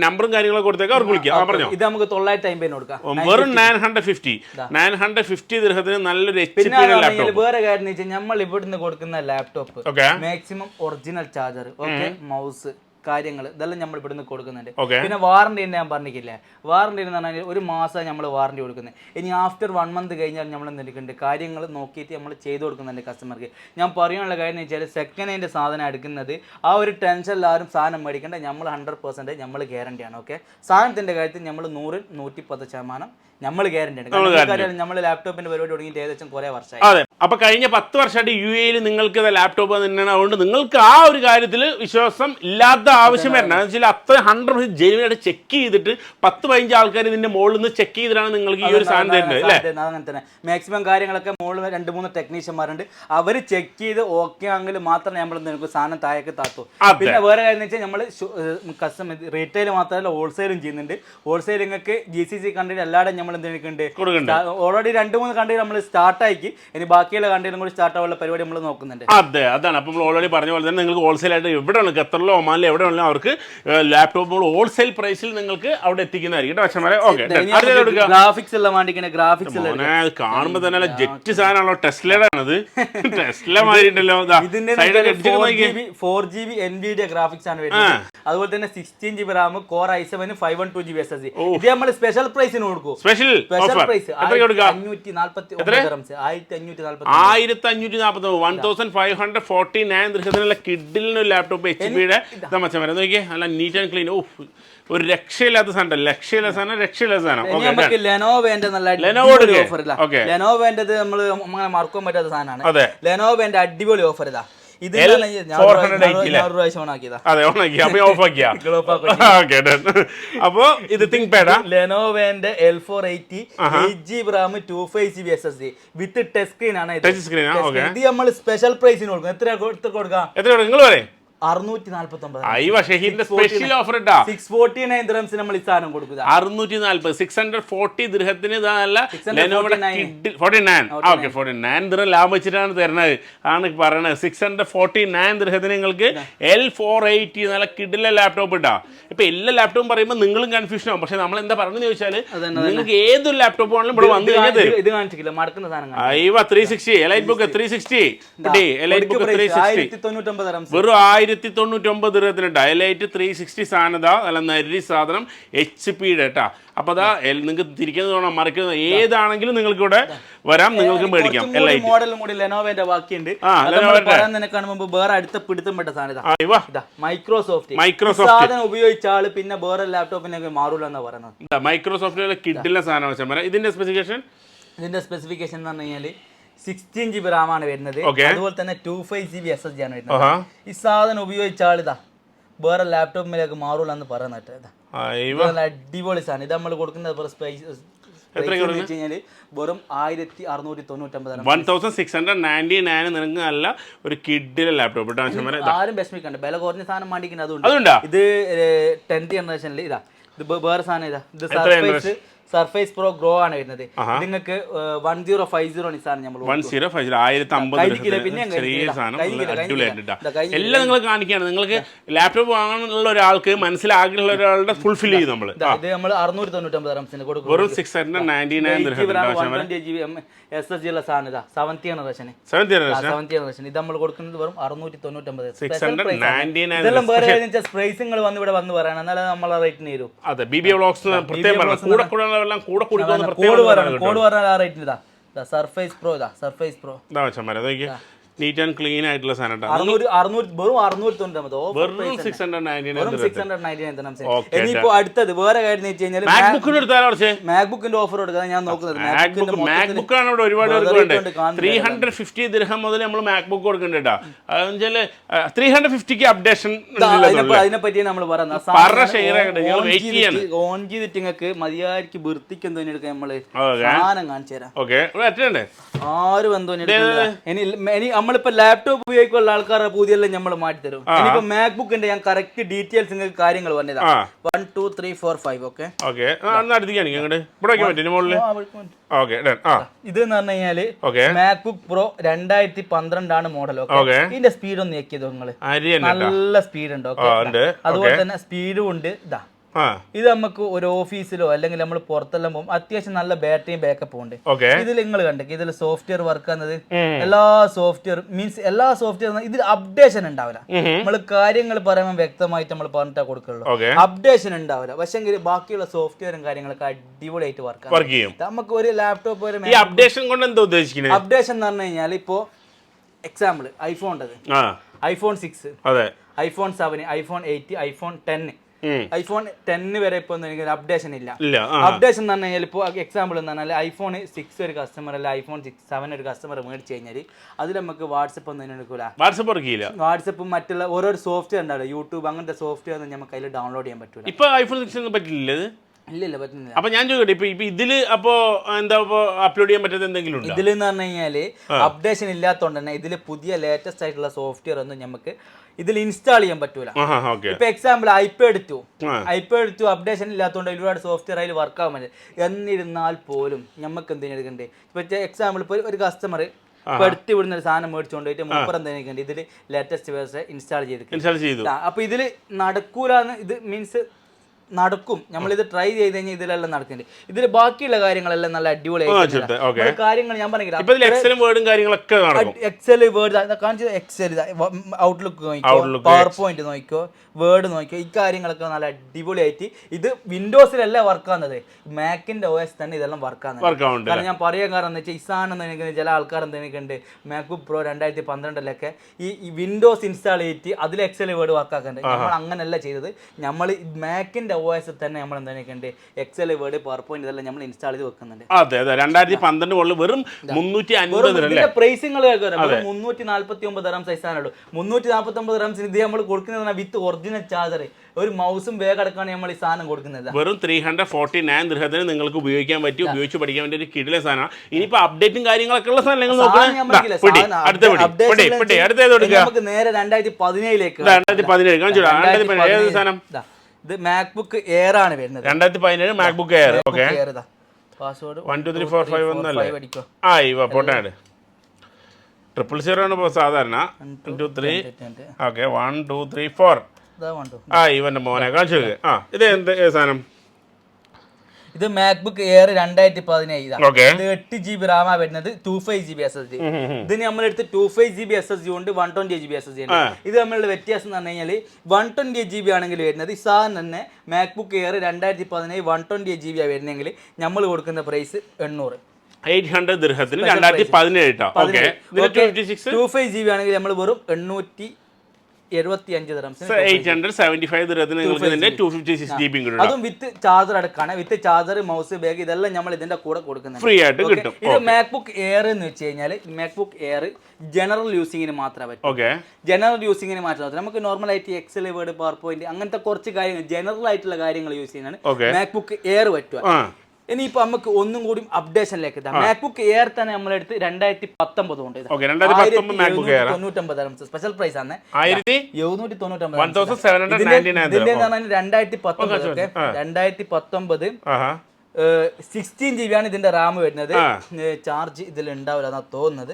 നമ്പറും കാര്യങ്ങളൊക്കെ കൊടുത്തേക്ക് അവർക്ക് വിളിക്കാം. പറഞ്ഞോ, ഇത് നമുക്ക് 950 കൊടുക്കാം. വെറും 950 ദിർഹത്തിന് നല്ലൊരു HP ലാപ്ടോപ്പ്. വേറെ കാര്യം വെച്ചാൽ നമ്മൾ ഇവിടുന്ന് കൊടുക്കുന്ന laptop maximum original charger, okay, mouse, കാര്യങ്ങൾ ഇതെല്ലാം നമ്മൾ ഇവിടുന്ന് കൊടുക്കുന്നുണ്ട്. പിന്നെ വാറണ്ടി ഞാൻ പറഞ്ഞിട്ടില്ലേ, വാറണ്ടി എന്ന് പറഞ്ഞാൽ 1 മാസം നമ്മൾ വാറണ്ടി കൊടുക്കുന്നത്. ഇനി ആഫ്റ്റർ 1 month കഴിഞ്ഞാൽ നമ്മൾ എന്തെടുക്കുന്നുണ്ട്, കാര്യങ്ങൾ നോക്കിയിട്ട് നമ്മൾ ചെയ്ത് കൊടുക്കുന്നുണ്ട് കസ്റ്റമർക്ക്. ഞാൻ പറയാനുള്ള കാര്യം എന്ന് വെച്ചാൽ സെക്കൻഡ് ഹാൻഡ് സാധനം എടുക്കുന്നത് ആ ഒരു ടെൻഷൻ ആരും സാധനം മേടിക്കേണ്ട. നമ്മൾ 100% നമ്മൾ ഗ്യാരണ്ടിയാണ്. ഓക്കെ, സാധനത്തിന്റെ കാര്യത്തിൽ നമ്മൾ 100-110% നമ്മൾ ഗ്യാരണ്ടിയാണ്. നമ്മൾ ലാപ്ടോപ്പിന്റെ പരിപാടി തുടങ്ങിയിട്ട് ഏകദേശം കുറെ വർഷമായി. അതെ, അപ്പൊ കഴിഞ്ഞ 10 വർഷമായിട്ട് UAE നിങ്ങൾക്ക് ലാപ്ടോപ്പ് തന്നെയാണ്. അതുകൊണ്ട് നിങ്ങൾക്ക് ആ ഒരു കാര്യത്തിൽ വിശ്വാസം ഇല്ലാത്ത ആവശ്യം വരണം. എന്ന് വെച്ചാൽ അത്ര 100% ജെനുവിനായിട്ട് ചെക്ക് ചെയ്തിട്ട് 10-15 ആൾക്കാർ ഇതിന്റെ മുകളിൽ നിന്ന് ചെക്ക് ചെയ്തിട്ടാണ് നിങ്ങൾക്ക് ഈ ഒരു സാധനം തരുന്നത് അല്ലേ? അങ്ങനെ തന്നെ മാക്സിമം കാര്യങ്ങളൊക്കെ മുകളിൽ 2-3 ടെക്നീഷ്യന്മാരുണ്ട്. അവർ ചെക്ക് ചെയ്ത് ഓക്കെ ആണെങ്കിൽ മാത്രമേ നമ്മൾ നിങ്ങൾക്ക് സാധനം താഴേക്ക് താത്തു. പിന്നെ വേറെ കാര്യം എന്ന് വെച്ചാൽ നമ്മൾ കസ്റ്റമർ റീറ്റെയിൽ മാത്രമല്ല ഹോൾസെയിലും ചെയ്യുന്നുണ്ട്. ഹോൾസെയിൽ നിങ്ങൾക്ക് GCC കൺട്രി എല്ലാവരും നമ്മൾ എന്തെടുക്കുന്നുണ്ട്, ഓൾറെഡി 2-3 കൺട്രി നമ്മൾ സ്റ്റാർട്ട് ആക്കി. ഇനി ബാക്കിയുള്ള കൺട്രിയിലും കൂടി സ്റ്റാർട്ട് ആവാനുള്ള പരിപാടി നമ്മൾ നോക്കുന്നുണ്ട്. അതെ, അതാണ്. അപ്പം നമ്മൾ ഓൾറെഡി പറഞ്ഞ പോലെ തന്നെ നിങ്ങൾക്ക് ഹോൾസെയിലായിട്ട് എവിടെയാണ്, ഖത്തറിലോ ഒമാനിലോ എവിടെ ഉള്ള അവർക്ക് ലാപ്ടോപ്പുകൾ ഹോൾസെയിൽ പ്രൈസിൽ നിങ്ങൾക്ക് അവിടെ എത്തിക്കുന്നതായിരിക്കും. ഗ്രാഫിക്സ് എല്ലാം വേണ്ടിക്കുന്ന ഗ്രാഫിക്സ് കാണുമ്പോൾ തന്നെ ജെറ്റ് സാധനമാണല്ലോ. ടെസ്ലയുടെ ആണത്. ടെസ്ല മാറിയിട്ടുണ്ടല്ലോ. ഇതിന്റെ 4GB NVIDIA ഗ്രാഫിക്സ് ആണ് വരുന്നത്. അതുപോലെ തന്നെ 16GB RAM, Core i7 512GB SSD. ഇത് നമ്മൾ സ്പെഷ്യൽ പ്രൈസിന് കൊടുക്കും. സ്പെഷ്യൽ പ്രൈസ് 1549 ദിർഹത്തിനുള്ള കിഡിലിന് ലാപ്ടോപ്പ് HP-യുടെ നോക്കിയേ, നല്ല നീറ്റ് ആൻഡ് ക്ലീൻ. ഒരു രക്ഷയില്ലാത്ത സാധനം, രക്ഷയില്ലാത്ത സാധനം. ലെനോവോന്റെ നല്ല ഓഫർ ഇല്ല. ലെനോവോന്റെ നമ്മൾ അങ്ങനെ മറക്കാൻ പറ്റാത്ത സാധനമാണ്. ലെനോവോന്റെ അടിപൊളി ഓഫർ ഇതാ. അപ്പൊ ഇത് തിങ്ക് പാഡ് ലെനോവോന്റെ L480 8GB RAM 25GB SSD with touch screen ആണ്. ഇത് നമ്മൾ സ്പെഷ്യൽ പ്രൈസിന് കൊടുക്കും. എത്ര കൊടുക്കാം? നിങ്ങൾ പറയും 649. സ്പെഷ്യൽ ഓഫർ 649 dirhams നമ്മൾ ഈ സാധനം കൊടുക്കുക. 640 ദിർഹത്തിന് ലെനോവോയുടെ 49 ദിർഹം ലാഭം വെച്ചിട്ടാണ് തരുന്നത് ആണ് പറയണത്. 649 ദിർഹത്തിന് നിങ്ങൾക്ക് L480 നല്ല കിഡിലെ ലാപ്ടോപ്പ് ഇട്ടാ. ഇപ്പൊ എല്ലാ ലാപ്ടോപ്പും പറയുമ്പോൾ നിങ്ങളും കൺഫ്യൂഷൻ ആവും. പക്ഷെ നമ്മൾ എന്താ പറഞ്ഞു ചോദിച്ചാൽ നിങ്ങൾക്ക് ഏതൊരു ലാപ്ടോപ്പ് ആണെങ്കിലും ഇവിടെ വന്നു കഴിഞ്ഞാൽ ഇത് കാണിച്ചില്ല മടക്കുന്ന സാധനം 360 എലൈറ്റ് ബുക്ക് 360 വെറും 1099 ദിർഹത്തിന് ഡയലൈറ്റ് 360 സാധനത നല്ല നരി സാധനം HP-യുടെ കേട്ടാ. അപ്പൊ അതാ നിങ്ങൾക്ക് തിരിക്കുന്നത് വേണം മറിക്കുന്നത് ഏതാണെങ്കിലും നിങ്ങൾക്ക് ഇവിടെ വരാം, നിങ്ങൾക്ക് മേടിക്കാം. മോഡലും കൂടി ലെനോവോന്റെ ബാക്കിയുണ്ട്. കാണുമ്പോൾ വേറെ അടുത്ത പിടുത്തപ്പെട്ട സാധനം മൈക്രോസോഫ്റ്റ് സാധനം ഉപയോഗിച്ച ആള് പിന്നെ വേറെ ലാപ്ടോപ്പിനൊക്കെ മാറൂല എന്നാ പറയുന്നത്. മൈക്രോസോഫ്റ്റിലെ കിഡിലെ സാധനം. ഇതിന്റെ സ്പെസിഫിക്കേഷൻ എന്ന് പറഞ്ഞു കഴിഞ്ഞാൽ 16GB RAM ആണ് വരുന്നത്. അതുപോലെ തന്നെ 25GB SSD ആണ് വരുന്നത്. ഈ സാധനം ഉപയോഗിച്ച ആളിതാ വേറെ ലാപ്ടോപ്പിലേക്ക് മാറൂല എന്ന് പറയുന്നത്. അടിപൊളി സാധനം. ഇത് നമ്മൾ കൊടുക്കുന്നത് വെറും 1699 നിങ്ങൾക്ക് നല്ല ഒരു കിഡിലെ ലാപ്ടോപ്പ്. ആരും വിഷമിക്കണ്ട, വില കുറഞ്ഞ സാധനം മാറ്റിക്കുന്നത്. അതുകൊണ്ട് ഇത് 10th ജനറേഷനിൽ ഇതാ ഇത് വേറെ സാധനം. ഇതാ ഇത് സർഫേസ് പ്രോ ഗ്രോ ആണ് വരുന്നത്. നിങ്ങൾക്ക് 1050 നിസാണ് നമ്മൾ 1050 എല്ലാം നിങ്ങൾ കാണിക്കുകയാണ്. നിങ്ങൾക്ക് ലാപ്ടോപ്പ് വാങ്ങാനുള്ള ഒരാൾക്ക് മനസ്സിലാകുന്ന ഒരാളുടെ ഫുൾഫിൽ ചെയ്യും നമ്മൾ. ഇത് നമ്മൾ 699 dirhamsന് കൊടുക്കും. വെറും 699 SSD ഉള്ള സാധനം ഇതാ 7th ജനറേഷൻ. ഇത് നമ്മൾ കൊടുക്കുന്നത് വെറും 699. ഇതെല്ലാം വേറെ പ്രൈസിങ്ങൾ വന്ന് ഇവിടെ വന്ന് പറയണം, എന്നാലും നമ്മളെ റേറ്റിന് തരും. അതെ, BBA വ്ളോഗ്സ് പ്രത്യേകം surface pro neat and clean ആയിട്ടുള്ള സാധനം കേട്ടോ. വെറും 699 വെറും 699. ഇനിയിപ്പോ അടുത്തത് വേറെ കാര്യം എന്ന് വെച്ച് കഴിഞ്ഞാൽ മാക്ബുക്കിന് എടുത്താലോ കുറച്ച് മാക്ബുക്കിന്റെ ഓഫർ എടുക്കാൻ ഞാൻ നോക്കുന്നത്. മാക്ബുക്ക് ആണ് ഇവിടെ ഒരുപാട് കൊടുക്കുന്നുണ്ട്. 350 ദിർഹം മുതൽ നമ്മൾ മാക്ബുക്ക് കൊടുക്കുന്നുണ്ട് കേട്ടോ. അതെന്നുവെച്ചാല് 350ക്ക് അപ്ഡേഷൻ അതിനെപ്പറ്റി നമ്മൾ പറയുന്നത് ഓൺ ചെയ്തിട്ട് മര്യാദക്ക് വൃത്തിക്ക് എന്തോ എടുക്കാൻ നമ്മള് സാധനം കാണിച്ചു തരാം. ആരും എന്തോ ഇനി നമ്മളിപ്പോ ലാപ്ടോപ്പ് ഉപയോഗിക്കുന്ന ആൾക്കാരുടെ പുതിയെല്ലാം നമ്മൾ മാറ്റി തരും. ഇനിയിപ്പോ മാക്ബുക്കിന്റെ ഞാൻ കറക്റ്റ് ഡീറ്റെയിൽസ് നിങ്ങൾക്ക് കാര്യങ്ങൾ പറഞ്ഞതാ. 1 2 3 4 5 ഓക്കെ ഇത് എന്ന് പറഞ്ഞു കഴിഞ്ഞാല് മാക്ബുക്ക് പ്രോ 2012 മോഡൽ. ഓക്കെ ഇതിന്റെ സ്പീഡ് ഒന്ന് നോക്കിയത് നിങ്ങള്, നല്ല സ്പീഡ് ഉണ്ട്. ഓക്കെ അതുപോലെ തന്നെ സ്പീഡും ഉണ്ട്. ഇതാ ഇത് നമുക്ക് ഒരു ഓഫീസിലോ അല്ലെങ്കിൽ നമ്മൾ പുറത്തെല്ലാം പോകും അത്യാവശ്യം നല്ല ബാറ്ററിയും ബാക്കപ്പും ഉണ്ട്. ഇതിൽ നിങ്ങൾ കണ്ടേ ഇതിൽ സോഫ്റ്റ്വെയർ വർക്ക് ആകുന്നത് എല്ലാ സോഫ്റ്റ്വെയർ മീൻസ് എല്ലാ സോഫ്റ്റ്വെയർ ഇതിൽ അപ്ഡേഷൻ ഉണ്ടാവില്ല. നമ്മൾ കാര്യങ്ങൾ പറയുമ്പോൾ വ്യക്തമായിട്ട് നമ്മൾ പറഞ്ഞിട്ടാ കൊടുക്കുള്ളൂ, അപ്ഡേഷൻ ഉണ്ടാവില്ല. പക്ഷെ ബാക്കിയുള്ള സോഫ്റ്റ്വെയറും കാര്യങ്ങളൊക്കെ അടിപൊളിയായിട്ട് വർക്ക് ചെയ്യും. നമുക്ക് ഒരു ലാപ്ടോപ്പ് അപ്ഡേഷൻ കൊണ്ട് എന്താ ഉദ്ദേശിക്കുന്നത്? അപ്ഡേഷൻ എന്ന് പറഞ്ഞു കഴിഞ്ഞാൽ ഇപ്പോ example iPhone iPhone 6, iPhone 7, iPhone 8, iPhone 10, iPhone 10 വരെ ഇപ്പൊ അപ്ഡേഷൻ ഇല്ല. അപ്ഡേഷൻ എന്ന് പറഞ്ഞു കഴിഞ്ഞാൽ ഇപ്പോൾ എക്സാമ്പിൾ എന്ന് പറഞ്ഞാൽ ഐഫോൺ 6 ഒരു കസ്റ്റമർ അല്ല ഐഫോൺ 7 ഒരു കസ്റ്റമർ മേടിച്ചു കഴിഞ്ഞാൽ അതിൽ നമുക്ക് വാട്സപ്പ് ഒന്നും എടുക്കൂല. വാട്സപ്പും മറ്റുള്ള ഓരോ സോഫ്റ്റ്വെയർ ഉണ്ടാവില്ല, യൂട്യൂബ് അങ്ങനത്തെ സോഫ്റ്റ്വെയർ ഒന്നും നമുക്ക് അതിൽ ഡൗൺലോഡ് ചെയ്യാൻ പറ്റൂല. ഇപ്പൊ ഐഫോൺ 6 പറ്റില്ല. ഇല്ല പറ്റുന്നില്ല. അപ്പൊ ഞാൻ ചോദിക്കട്ടെ, ഇപ്പൊ ഇതില് അപ്പോ എന്താ അപ്ലോഡ് ചെയ്യാൻ പറ്റാത്ത എന്തെങ്കിലും ഉണ്ടോ? ഇതിലെന്ന് പറഞ്ഞു കഴിഞ്ഞാല് അപ്ഡേഷൻ ഇല്ലാത്തതുകൊണ്ട് തന്നെ ഇതില് പുതിയ ലേറ്റസ്റ്റ് ആയിട്ടുള്ള സോഫ്റ്റ്വെയർ ഒന്നും നമുക്ക് ഇതിൽ ഇൻസ്റ്റാൾ ചെയ്യാൻ പറ്റൂല. ഇപ്പൊ എക്സാമ്പിൾ ഐപാഡ് 2 അപ്ഡേഷൻ ഇല്ലാത്തതുകൊണ്ട് ഒരുപാട് സോഫ്റ്റ്വെയർ അതിൽ വർക്ക് ആവാൻ പറ്റില്ല. എന്നിരുന്നാൽ പോലും നമുക്ക് എന്തെങ്കിലും എടുക്കണ്ടേ? ഇപ്പൊ എക്സാമ്പിൾ ഇപ്പൊ ഒരു കസ്റ്റമർ എടുത്ത് വിടുന്ന ഒരു സാധനം മേടിച്ചുകൊണ്ട് പോയിട്ട് മൂപ്പർ എന്തെങ്കിലും ഇതിൽ ലേറ്റസ്റ്റ് വേഴ്സ് ഇൻസ്റ്റാൾ ചെയ്തു. അപ്പൊ ഇതില് നടക്കൂലെന്ന് ഇത് മീൻസ് നടക്കും. നമ്മളിത് ട്രൈ ചെയ്ത് കഴിഞ്ഞാൽ ഇതിലെല്ലാം നടക്കുന്നുണ്ട്. ഇതിൽ ബാക്കിയുള്ള കാര്യങ്ങളെല്ലാം നല്ല അടിപൊളിയായിട്ട് കാര്യങ്ങൾ ഞാൻ പറഞ്ഞില്ല. എക്സൽ വേർഡ് കാണിച്ചത്, എക്സൽ ഔട്ട്ലുക്ക് നോക്കിക്കോ, പവർ പോയിന്റ് നോക്കിക്കോ, വേർഡ് നോക്കിക്കോ, ഈ കാര്യങ്ങളൊക്കെ നല്ല അടിപൊളിയായിട്ട് ഇത് വിൻഡോസിലല്ല വർക്ക് ആകുന്നത്, മാക്കിന്റെ OS തന്നെ ഇതെല്ലാം വർക്ക് ആകുന്നത്. കാരണം ഞാൻ പറയാൻ കാരണം എന്ന് വെച്ചാൽ ഇസാണെന്ന് ചില ആൾക്കാർ എന്തെങ്കിലും മാക്ബുക്ക് പ്രോ 2012 ഈ വിൻഡോസ് ഇൻസ്റ്റാൾ ചെയ്തിട്ട് അതിൽ എക്സൽ വേർഡ് വർക്ക് ആക്കുന്നുണ്ട്. നമ്മൾ അങ്ങനെയല്ല ചെയ്തത്. നമ്മൾ മാക്കിന്റെ OS തന്നെ നമ്മൾ എന്തെങ്കിലും എക്സൽ വേർഡ് പവർ പോയിന്റ് ഇതെല്ലാം നമ്മൾ ഇൻസ്റ്റാൾ ചെയ്ത് വെക്കുന്നുണ്ട്. 2012 വെറും 350 പ്രൈസിങ്ങൾ 349 ദിർഹംസ് സൈസാണുള്ളൂ. 349 ദിർഹംസിന് ഇത് നമ്മൾ കൊടുക്കുന്നത് വിത്ത് ഒറിജിനൽ ചാർജർ, ഒരു മൗസും ബാഗ് അടക്കാണ് നമ്മൾ ഈ സാധനം കൊടുക്കുന്നത്. വെറും 349 ദിർഹത്തിന് നിങ്ങൾക്ക് ഉപയോഗിക്കാൻ പറ്റും, ഉപയോഗിച്ച് പഠിക്കാൻ വേണ്ടി ഒരു കിടിലൻ സാധനമാണ്. ഇനിയിപ്പോ അപ്ഡേറ്റും കാര്യങ്ങളൊക്കെ ഉള്ള സാധനങ്ങൾ നമുക്ക് നേരെ 2017 സാധനം ഇത് മാക്ബുക്ക് എയർ ആണ് വരുന്നത്. 2017 മാക്ബുക്ക് എയർ. ഓക്കെ പാസ്വേഡ് 1 2 3 4 5 ഒന്നല്ലേ? പോട്ടെ 000 ആണ് സാധാരണ. 1 2 3 ഓക്കെ 1 2 3 4 ഇവന്റെ മോനെ കാണിച്ചു. ഇത് എന്ത് സാധനം? ഇത് മാക്ബുക്ക് എയർ 2017. 8 GB റാം വരുന്നത്, 25 GB SSD. ഇതിന് നമ്മളെടുത്ത് 25 GB SSD ഉണ്ട്, 128 GB SSD ഉണ്ട്. ഇത് നമ്മളുടെ വ്യത്യാസം എന്ന് പറഞ്ഞു കഴിഞ്ഞാൽ 128 GB ആണെങ്കിൽ വരുന്നത് ഈ സാധനം തന്നെ മാക്ബുക്ക് എയർ 2017 128 GB വരുന്നെങ്കിൽ നമ്മൾ കൊടുക്കുന്ന പ്രൈസ് 800 ദിർഹത്തിന് 2017. 25 GB ആണെങ്കിൽ നമ്മൾ വെറും 875 ദിർഹംസ്. 875 ദിർഹത്തിന് നിങ്ങൾക്ക് 256 GB കിട്ടും. അതും വിത്ത് ചാർജർ അടക്കാണ്. വിത്ത് ചാർജർ, മൗസ്, ബാഗ് ഇതെല്ലാം നമ്മൾ ഇതിന്റെ കൂടെ കൊടുക്കുന്നുണ്ട്, ഫ്രീ ആയിട്ട് കിട്ടും. ഇത് മാക്ബുക്ക് എയർ എന്ന് വെച്ച് കഴിഞ്ഞാൽ മാക്ബുക്ക് എയർ ജനറൽ യൂസിങ്ങിന് മാത്രമേ പറ്റൂ. ജനറൽ യൂസിങ്ങിന് മാത്രമേ നമുക്ക് നോർമൽ ആയിട്ട് എക്സൽ വേർഡ് പവർ പോയിന്റ് അങ്ങനത്തെ കുറച്ച് കാര്യങ്ങൾ ജനറൽ ആയിട്ടുള്ള കാര്യങ്ങൾ യൂസ് ചെയ്യാനാണ് മാക്ബുക്ക് എയർ പറ്റുക. ഇനിയിപ്പോ നമുക്ക് ഒന്നും കൂടി അപ്ഡേഷനിലേക്ക് മാക്ബുക്ക് എയർ തന്നെ നമ്മളെടുത്ത് 2019 ഉണ്ട്. 1999 സ്പെഷ്യൽ പ്രൈസ് ആണ്. 2019 16 GB ആണ് ഇതിന്റെ റാം വരുന്നത്. ചാർജ് ഇതിൽ ഉണ്ടാവില്ല എന്നാ തോന്നുന്നത്.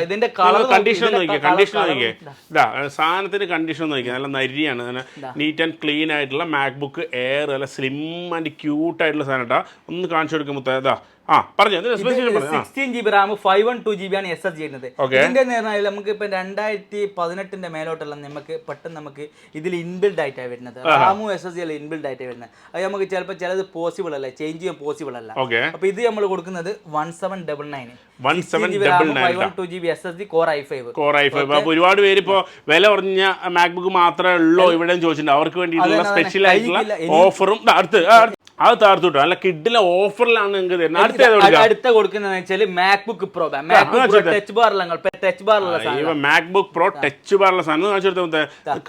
ഇതിന്റെ സാധനത്തിന്റെ കണ്ടീഷൻ നല്ല നരിയാണ്, നീറ്റ് ആൻഡ് ക്ലീൻ ആയിട്ടുള്ള മാക്ബുക്ക് എയർ, അല്ല സ്ലിം ആൻഡ് ക്യൂട്ട് ആയിട്ടുള്ള സാധനം. ഒന്ന് കാണിച്ചു കൊടുക്കും മുത്ത. പറഞ്ഞു 16 GB റാം 512 GB ആണ് SSD ചെയ്യുന്നത്. ഇതിന്റെ പറഞ്ഞാൽ നമുക്ക് ഇപ്പൊ 2018 മേലോട്ടെല്ലാം നമുക്ക് ഇതിൽ ഇൻബിൽഡ് ആയിട്ടാണ് വരുന്നത്. റാമും SSD അല്ല ഇൻബിൽഡ് ആയിട്ട് വരുന്നത്. അത് നമുക്ക് ചിലപ്പോൾ ചിലത് പോസിബിൾ അല്ല, ചേഞ്ച് ചെയ്യാൻ പോസിബിൾ അല്ല. അപ്പൊ ഇത് നമ്മൾ കൊടുക്കുന്നത് 1799 512 GB SSD Core i5. അപ്പൊ ഒരുപാട് പേര് ഇപ്പോ വില കുറഞ്ഞ മാക്ബുക്ക് മാത്രമേ ഉള്ളൂ ഇവിടെ ചോദിച്ചിട്ടുണ്ട്. അവർക്ക് വേണ്ടിയിട്ടുള്ള സ്പെഷ്യൽ ആയിട്ടുള്ള ഓഫറും അത് താർത്തുട്ടോ നല്ല കിഡിലെ ഓഫറിലാണ് നിങ്ങൾക്ക് തരുന്നത്. അടുത്ത കൊടുക്കുന്നത് വെച്ചാൽ മാക്ബുക്ക് പ്രോ ടച്ച് ബാറുള്ള മാക്ബുക്ക് പ്രോ ടച്ച് ബാറുള്ള സാധനം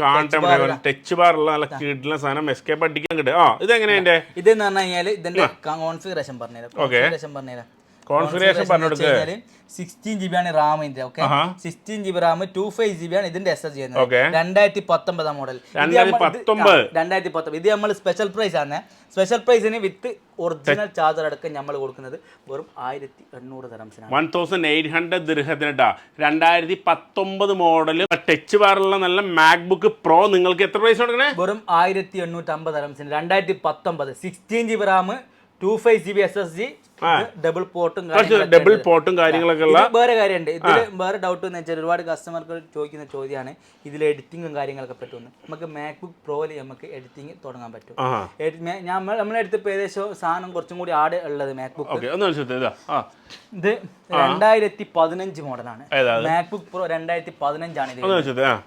കാണട്ടെ. ടച്ച് ബാറുള്ള നല്ല കിഡിലെ സാധനം എസ്കേപ്പ് അടിക്കാൻ കിട്ടും. ഇത് എങ്ങനെയാ ഇതെന്ന് പറഞ്ഞു കഴിഞ്ഞാൽ ഇതിന്റെ കോൺഫിഗറേഷൻ പറഞ്ഞുതരാം. കോൺഫിഗറേഷൻ പറഞ്ഞു 16 GB ആണ് റാമിന്റെ. 16 GB റാം 25 GB ആണ് ഇതിന്റെ SSD ചെയ്യുന്നത്. 2019 മോഡൽ 2019. ഇത് നമ്മൾ സ്പെഷ്യൽ പ്രൈസ് ആണ്. സ്പെഷ്യൽ പ്രൈസിന് വിത്ത് ഒറിജിനൽ ചാർജർ അടക്കം നമ്മൾ കൊടുക്കുന്നത് വെറും 1800 ദിർഹംസിനാണ്. 1800 ദിർഹത്തിനാ 2019 മോഡൽ ടച്ച് ബാറുള്ള നല്ല മാക്ബുക്ക് പ്രോ നിങ്ങൾക്ക് എത്ര പ്രൈസ് കൊടുക്കണേ? വെറും 1850 ദിർഹംസിന് 2019 16 GB RAM 25 GB SSD double പോർട്ടും കാര്യങ്ങളൊക്കെ ഉള്ള വേറെ കാര്യമുണ്ട്. ഇതിൽ വേറെ ഡൗട്ട് എന്ന് വെച്ചാൽ ഒരുപാട് കസ്റ്റമർക്ക് ചോദിക്കുന്ന ചോദ്യമാണ് ഇതിൽ എഡിറ്റിങ്ങും കാര്യങ്ങളൊക്കെ പറ്റുമെന്ന്. നമുക്ക് മാക്ബുക്ക് പ്രോയിൽ നമുക്ക് എഡിറ്റിംഗ് തുടങ്ങാൻ പറ്റും. നമ്മളെ അടുത്ത് ഇപ്പൊ ഏകദേശം സാധനം കുറച്ചും കൂടി ആഡ് ഉള്ളത് മാക്ബുക്ക് ഇത് 2015 മോഡലാണ്. മാക്ബുക്ക് പ്രോ 2015 ആണ്.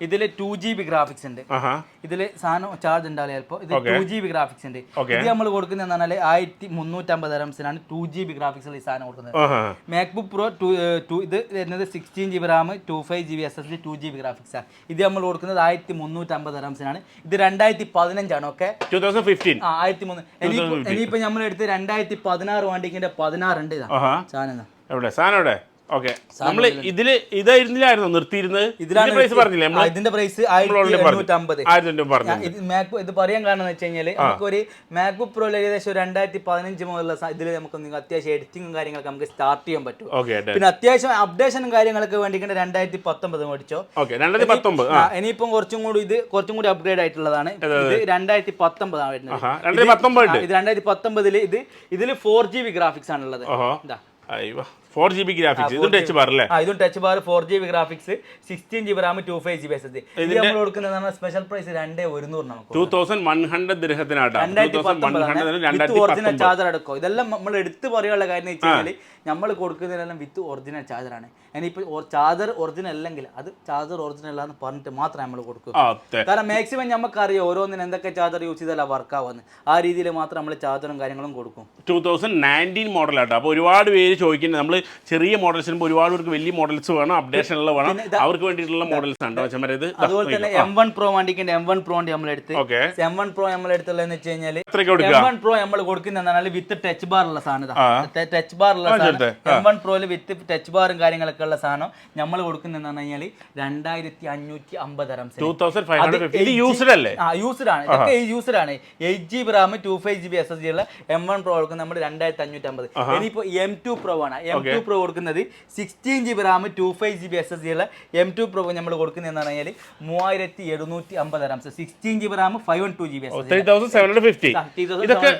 ഇതില് 2 GB ഗ്രാഫിക്സ് ഉണ്ട്. ഇതില് സാധനം ചാർജ് ഉണ്ടാവില്ല ചിലപ്പോൾ. ഇത് 2 GB ഗ്രാഫിക്സ് ഉണ്ട്. ഇത് നമ്മൾ കൊടുക്കുന്നത് പറഞ്ഞാൽ 1350 ദിർഹംസിനാണ് 2 GB ഗ്രാഫിക്സ് ഈ സാധനം കൊടുക്കുന്നത്. മാക്ബുക്ക് പ്രോ ഇത് വരുന്നത് 16 GB RAM 25 GB SSD 2 GB graphics ആണ്. ഇത് നമ്മൾ കൊടുക്കുന്നത് 1350 ദിർഹംസിനാണ്. ഇത് 2015 ആണ്. 1300. ഇനിയിപ്പോ നമ്മൾ എടുത്ത് 2016 വണ്ടിക്കിന്റെ 16 ഉണ്ട്. ഇതാ സാധനം ഓക്കെ. നമ്മൾ ഇതില് ഇതായിരുന്നില്ലായിരുന്നു നിർത്തിയിരുന്നത്. ഇതിന്റെ പ്രൈസ് 1750. ഇത് പറയാൻ കാരണം എന്ന് വെച്ച് കഴിഞ്ഞാൽ നമുക്കൊരു മാക്ബുക്ക് പ്രോ ഏകദേശം 2015 മുതലുള്ള ഇതിൽ നമുക്ക് അത്യാവശ്യം എഡിറ്റിംഗും കാര്യങ്ങളൊക്കെ നമുക്ക് സ്റ്റാർട്ട് ചെയ്യാൻ പറ്റും. പിന്നെ അത്യാവശ്യം അപ്ഡേഷനും കാര്യങ്ങളൊക്കെ വേണ്ടിയിട്ട് 2019 മേടിച്ചോ. ഇനിയിപ്പം കുറച്ചും കൂടി അപ്ഗ്രേഡ് ആയിട്ടുള്ളതാണ്. ഇത് 2019 ആണ് വരുന്നത്. ഇത് 2019 ഇതിൽ 4 GB ഗ്രാഫിക്സ് ആണുള്ളത്. 4 GB ഗ്രാഫിക്സ്. ഇതും ടച്ച് ബാർ അല്ലേ? ഇതും touch bar 4 GB graphics 16 GB RAM 25 GB SSD. ഇത് നമ്മൾ കൊടുക്കുന്നത് സ്പെഷ്യൽ പ്രൈസ് 2100 നമുക്ക് 2100 ദിർഹത്തിനാണ്. ഒറിജിനൽ ചാർജർ അടക്കം. ഇതെല്ലാം നമ്മൾ എടുത്ത് പറയാനുള്ള കാര്യം എന്ന് വെച്ചാൽ നമ്മൾ കൊടുക്കുന്നതിനെല്ലാം വിത്ത് ഒറിജിനൽ ചാർജറാണ്. ഇനിയിപ്പോൾ ചാർജർ ഒറിജിനൽ അല്ലെങ്കിൽ അത് ചാർജർ ഒറിജിനൽ അല്ലാന്ന് പറഞ്ഞിട്ട് മാത്രമേ നമ്മൾ കൊടുക്കൂ. കാരണം മാക്സിമം നമുക്കറിയാം ഓരോന്നിനും എന്തൊക്കെ ചാർജർ യൂസ് ചെയ്താൽ വർക്ക് ആവുന്നത്. ആ രീതിയിൽ മാത്രം നമ്മൾ ചാർജറും കാര്യങ്ങളും കൊടുക്കും. 2019 മോഡലാട്ടോ. അപ്പോൾ ഒരുപാട് പേര് ചോദിക്കുന്നത് നമ്മൾ ചെറിയ മോഡൽസിന് ഒരുപാട് പേർക്ക് വലിയ മോഡൽസ് വേണം, അപ്ഡേഷൻ ഉള്ള വേണം, അവർക്ക് വേണ്ടിയിട്ടുള്ള മോഡൽസ് ആണ്. അതുപോലെ തന്നെ M1 Pro വണ്ടിക്ക് M1 Pro നമ്മൾ എടുത്ത് M1 Pro നമ്മൾ എടുത്തുള്ളതെന്ന് വെച്ച് കഴിഞ്ഞാൽ M1 Pro നമ്മൾ കൊടുക്കുന്നത് വിത്ത് ടച്ച് ബാർ ഉള്ള സാധനം. ടച്ച് ബാർ ഉള്ള M1 Proയിൽ വിത്ത് ടച്ച് ബാറും കാര്യങ്ങളൊക്കെ ഉള്ള സാധനം നമ്മൾ കൊടുക്കുന്നത് എന്ന് പറഞ്ഞു കഴിഞ്ഞാൽ 2550 ദിർഹംസിന്. 2550. യൂസ്ഡ് ആണ്. ഇതൊക്കെ യൂസ്ഡ് ആണ്. 8 GB റാം 25 GB SSD ഉള്ള M1 Pro കൊടുക്കുന്നത് നമ്മൾ 2550. ഇനിയിപ്പോ M2 Pro ആണ്. M2 Pro കൊടുക്കുന്നത് 16 GB റാം 25 GB SSD ഉള്ള M2 Pro നമ്മൾ കൊടുക്കുന്നത് എന്ന് പറഞ്ഞാൽ 3750 dirhams. 16 GB Ram 512 GB SSD 3750. ഇതൊക്കെ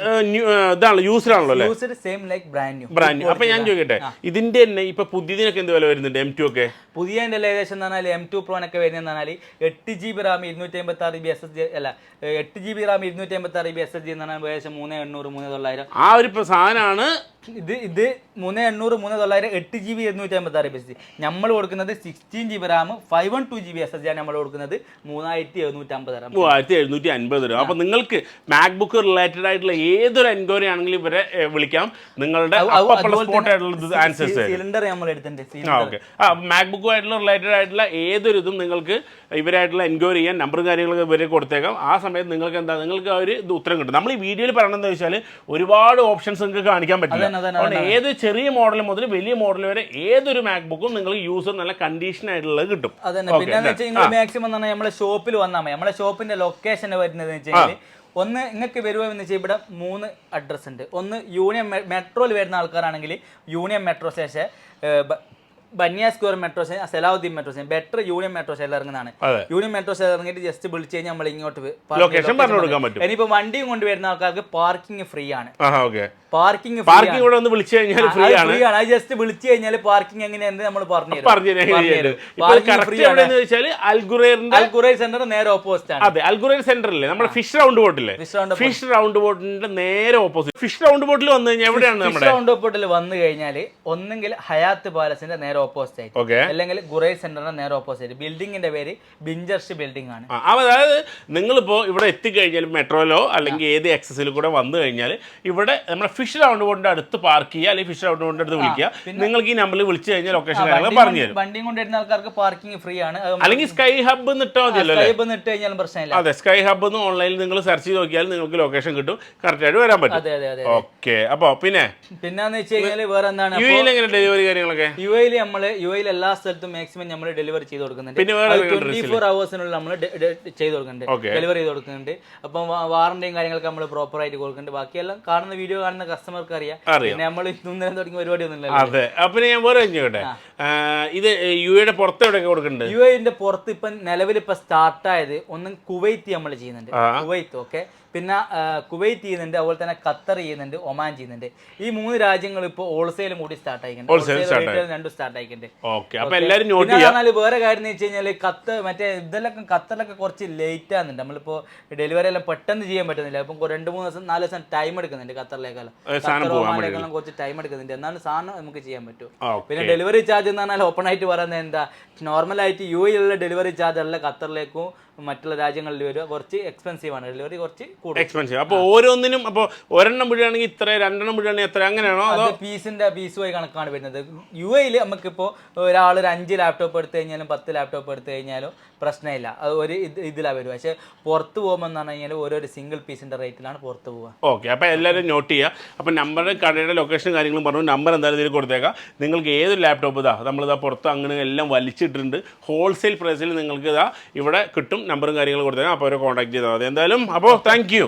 ഇതാണ് യൂസ്ഡ് ആണല്ലോ അല്ലേ? Used same like brand new. അപ്പൊ ഞാൻ ചോദിക്കട്ടെ, ഇതിന്റെ തന്നെ ഇപ്പൊ പുതിയതിനൊക്കെ എന്ത് വില വരുന്നുണ്ട്? M2 ഒക്കെ പുതിയതിന്റെ ഏകദേശം എന്ന് പറഞ്ഞാൽ M2 Pro ഒക്കെ വരുന്നത് പറഞ്ഞാൽ 8 GB റാം 256 GB SSD അല്ല 8 GB റാം 256 GB SSD എന്ന് പറഞ്ഞാൽ ഏകദേശം 3800 3900 ആ ഒരു സാധനമാണ്. ഇത് 3800 3900 8 GB 256 SSD. നമ്മൾ കൊടുക്കുന്നത് 16 GB റാം 512 GB SSD ആണ് നമ്മൾ കൊടുക്കുന്നത് 3750 രൂപ. അപ്പൊ നിങ്ങൾക്ക് മാക്ബുക്ക് റിലേറ്റഡ് ആയിട്ടുള്ള ഏതൊരു എൻക്വയറി ആണെങ്കിലും ഇവരെ വിളിക്കാം. നിങ്ങളുടെ സിലിണ്ടർ നമ്മൾ എടുത്തിട്ടുണ്ട്. മാക്ബുക്കുമായിട്ടുള്ള റിലേറ്റഡ് ആയിട്ടുള്ള ഏതൊരു ഇതും നിങ്ങൾക്ക് ഇവരായിട്ടുള്ള എൻക്വയറി ചെയ്യാൻ നമ്പറും കാര്യങ്ങളൊക്കെ ഇവരെ കൊടുത്തേക്കാം. ആ സമയത്ത് നിങ്ങൾക്ക് നിങ്ങൾക്ക് ഒരു ഉത്തരം കിട്ടും. നമ്മൾ ഈ വീഡിയോയിൽ പറയണമെന്ന് വെച്ചാൽ ഒരുപാട് ഓപ്ഷൻസ് നിങ്ങൾക്ക് കാണിക്കാൻ പറ്റില്ല. ഏത് ചെറിയ മോഡൽ മുതൽ വലിയ മോഡൽ വരെ ഏതൊരു മാക്ബുക്കും നിങ്ങൾക്ക് യൂസർ നല്ല കണ്ടീഷൻ ആയിട്ടുള്ളത് കിട്ടും. പിന്നെ മാക്സിമം നമ്മളെ ഷോപ്പിൽ വന്നാൽ മതി. നമ്മളെ ഷോപ്പിന്റെ ലൊക്കേഷൻ വരുന്നത് വെച്ചാൽ ഒന്ന് നിങ്ങൾക്ക് വരുമെന്ന് വെച്ചാൽ ഇവിടെ 3 അഡ്രസ്സ് ഉണ്ട്. ഒന്ന് യൂണിയൻ മെട്രോയിൽ വരുന്ന ആൾക്കാരാണെങ്കിൽ union metro station Baniyas square metro station, Salahuddin metro station, better union metro station ഇറങ്ങുന്നതാണ്. യൂണിയൻ മെട്രോ സ്റ്റേഷൻ ഇറങ്ങിയിട്ട് ജസ്റ്റ് വിളിച്ചു കഴിഞ്ഞാൽ നമ്മൾ ഇങ്ങോട്ട് ലൊക്കേഷൻ പറഞ്ഞു കൊടുക്കാൻ പറ്റും. ഇനിയിപ്പോ വണ്ടിയും കൊണ്ടുവരുന്ന ആൾക്കാർക്ക് പാർക്കിംഗ് ഫ്രീ ആണ്. പാർക്കിംഗ് കൂടെ ഒന്ന് വിളിച്ചു കഴിഞ്ഞാൽ ഫ്രീ ആണ്. ജസ്റ്റ് വിളിച്ചു കഴിഞ്ഞാൽ പാർക്കിംഗ് എങ്ങനെയാണെന്ന് നമ്മൾ പറഞ്ഞു അൽഗുറൈർ സെന്റർ നേരെ ഓപ്പോസിറ്റ് ആണ്. അതെ, അൽഗുറൈർ സെന്ററിലെ നമ്മുടെ ഫിഷ് റൗണ്ട് ബോട്ടില്ലേ, ഫിഷ് റൗണ്ട് ബോട്ടിന്റെ നേരെ ഓപ്പോസിറ്റ്. ഫിഷ് റൗണ്ട് ബോട്ടിൽ വന്നു കഴിഞ്ഞാൽ എവിടെയാണ് നമ്മുടെ റൗണ്ട് ബോട്ടിൽ വന്നു കഴിഞ്ഞാൽ ഒന്നെങ്കിൽ ഹയാത്ത് പാലസിന്റെ നേരെ ഓപ്പോസിറ്റ് ആയിട്ട്, അല്ലെങ്കിൽ ഗുറൈർ സെന്ററിന്റെ നേരെ ഓപ്പോസിറ്റ്. ബിൽഡിങ്ങിന്റെ പേര് ബിഞ്ചർഷ് ബിൽഡിംഗ് ആണ്. അതായത് നിങ്ങളിപ്പോ ഇവിടെ എത്തിക്കഴിഞ്ഞാൽ മെട്രോയിലോ അല്ലെങ്കിൽ ഏത് എക്സസിൽ കൂടെ വന്നു കഴിഞ്ഞാൽ ഇവിടെ നമ്മുടെ ഫിഷ് റൗണ്ട് ബോട്ടിന്റെ അടുത്ത് പാർക്ക് ചെയ്യുക, അല്ലെങ്കിൽ ഫിഷ് റൗണ്ട് ബോട്ടിന്റെ അടുത്ത് വിളിക്കുക. നിങ്ങൾക്ക് ഈ നമ്പറിൽ വിളിച്ചു കഴിഞ്ഞാൽ ലൊക്കേഷൻ കാര്യങ്ങൾ പറഞ്ഞു തരും. വണ്ടിയും കൊണ്ടുവരുന്ന ആൾക്കാർക്ക് പാർക്കിംഗ് ഫ്രീ ആണ്. അല്ലെങ്കിൽ സ്കൈ ഹബ്ബ് ഇട്ടോ മതിയല്ലോ. ഇട്ട് കഴിഞ്ഞാലും പ്രശ്നമില്ല. അതെ, സ്കൈ ഹബ്ബ് എന്ന് ഓൺലൈനിൽ നിങ്ങൾ സെർച്ച് ചെയ്ത് നോക്കിയാൽ നിങ്ങൾക്ക് ലൊക്കേഷൻ കിട്ടും, കറക്റ്റ് ആയിട്ട് വരാൻ പറ്റും. ഓക്കെ. അപ്പൊ പിന്നെന്ന് വെച്ച് കഴിഞ്ഞാൽ വേറെ എന്താണ്, ഡെലിവറി കാര്യങ്ങളൊക്കെ യു എയിൽ എല്ലാ സ്ഥലത്തും മാക്സിമം നമ്മൾ ഡെലിവറി ചെയ്ത് കൊടുക്കുന്നുണ്ട്. 24 hours നമ്മൾ ചെയ്ത് കൊടുക്കുന്നുണ്ട്, ഡെലിവറി ചെയ്ത് കൊടുക്കുന്നുണ്ട്. അപ്പം വാറന്റിയും കാര്യങ്ങളൊക്കെ നമ്മൾ പ്രോപ്പർ ആയിട്ട് കൊടുക്കുന്നുണ്ട്. ബാക്കിയെല്ലാം കാണുന്ന വീഡിയോ കാണുന്ന കസ്റ്റമർക്ക് അറിയാം. പിന്നെ നമ്മൾ ഇന്നലെ തുടങ്ങിയ പരിപാടി ഒന്നുമില്ല. അതെ. അപ്പൊ ഞാൻ വേറെ ചോട്ടെ, ഇത് യു എയുടെ പുറത്ത് എവിടെയൊക്കെ കൊടുക്കുന്നുണ്ട്? യു എന്റെ പുറത്ത് ഇപ്പൊ നിലവിൽ ഇപ്പൊ സ്റ്റാർട്ടായത് ഒന്ന് കുവൈത്ത് നമ്മൾ ചെയ്യുന്നുണ്ട്. കുവൈത്ത് ഓക്കെ, പിന്നെ കുവൈറ്റ് ചെയ്യുന്നുണ്ട്, അതുപോലെ തന്നെ ഖത്തർ ചെയ്യുന്നുണ്ട്, ഒമാൻ ചെയ്യുന്നുണ്ട്. ഈ 3 രാജ്യങ്ങൾ ഇപ്പോൾ ഹോൾസെയിലും കൂടി സ്റ്റാർട്ട് ആയിട്ടുണ്ട്. രണ്ടും സ്റ്റാർട്ട് ആയിട്ടുണ്ട്. വേറെ കാര്യം എന്ന് വെച്ച് കഴിഞ്ഞാൽ ഖത്തറിലൊക്കെ കുറച്ച് ലേറ്റ് ആകുന്നുണ്ട്. നമ്മളിപ്പോ ഡെലിവറി എല്ലാം പെട്ടെന്ന് ചെയ്യാൻ പറ്റുന്നില്ല. ഇപ്പം 2-3 ദിവസം 4 ദിവസം ടൈം എടുക്കുന്നുണ്ട്. ഖത്തറിലേക്കെല്ലാം ഒമാനിലേക്കെല്ലാം കുറച്ച് ടൈം എടുക്കുന്നുണ്ട്. എന്നാലും സാധനം നമുക്ക് ചെയ്യാൻ പറ്റും. പിന്നെ ഡെലിവറി ചാർജ് എന്ന് പറഞ്ഞാൽ ഓപ്പൺ ആയിട്ട് പറയുന്നത് എന്താ, നോർമലായിട്ട് യു എയിലുള്ള ഡെലിവറി ചാർജ് അല്ല ഖത്തറിലേക്കും മറ്റുള്ള രാജ്യങ്ങളിൽ വരിക കുറച്ച് എക്സ്പെൻസീവ് ആണ്. ഡെലിവറി കുറച്ച് എക്സ്പെൻസീവ്. അപ്പോൾ ഓരോന്നിനും അപ്പോൾ ഒരെണ്ണം വിടുകയാണെങ്കിൽ ഇത്ര, 2 വിടുകയാണെങ്കിൽ എത്ര, അങ്ങനെയാണോ? അതോ പീസുമായി കണക്കാണ് വരുന്നത്. യു എയിൽ നമുക്കിപ്പോൾ ഒരാൾ 5 ലാപ്ടോപ്പ് എടുത്തു കഴിഞ്ഞാലും 10 ലാപ്ടോപ്പ് എടുത്തു കഴിഞ്ഞാലും പ്രശ്നമില്ല, അത് ഒരു ഇതിലാണ് വരിക. പക്ഷേ പുറത്ത് പോകുമ്പോൾ എന്ന് പറഞ്ഞു കഴിഞ്ഞാൽ ഓരോ സിംഗിൾ പീസിന്റെ റേറ്റിലാണ് പുറത്ത് പോവുക. ഓക്കെ. അപ്പോൾ എല്ലാവരും നോട്ട് ചെയ്യുക. അപ്പോൾ നമ്പറുടെ കടയുടെ ലൊക്കേഷൻ കാര്യങ്ങളും പറഞ്ഞു, നമ്പർ എന്തായാലും ഇതിൽ കൊടുത്തേക്കാം. നിങ്ങൾക്ക് ഏതൊരു ലാപ്ടോപ്പ് നമ്മളിതാ പുറത്ത് അങ്ങനെ എല്ലാം വലിച്ചിട്ടുണ്ട്. ഹോൾസെയിൽ പ്രൈസിൽ നിങ്ങൾക്ക് ഇവിടെ കിട്ടും. നമ്പറും കാര്യങ്ങളും കൊടുത്തേക്കാം. അപ്പോൾ അവരെ കോൺടാക്ട് ചെയ്താൽ മതി എന്തായാലും. അപ്പോൾ താങ്ക് യു.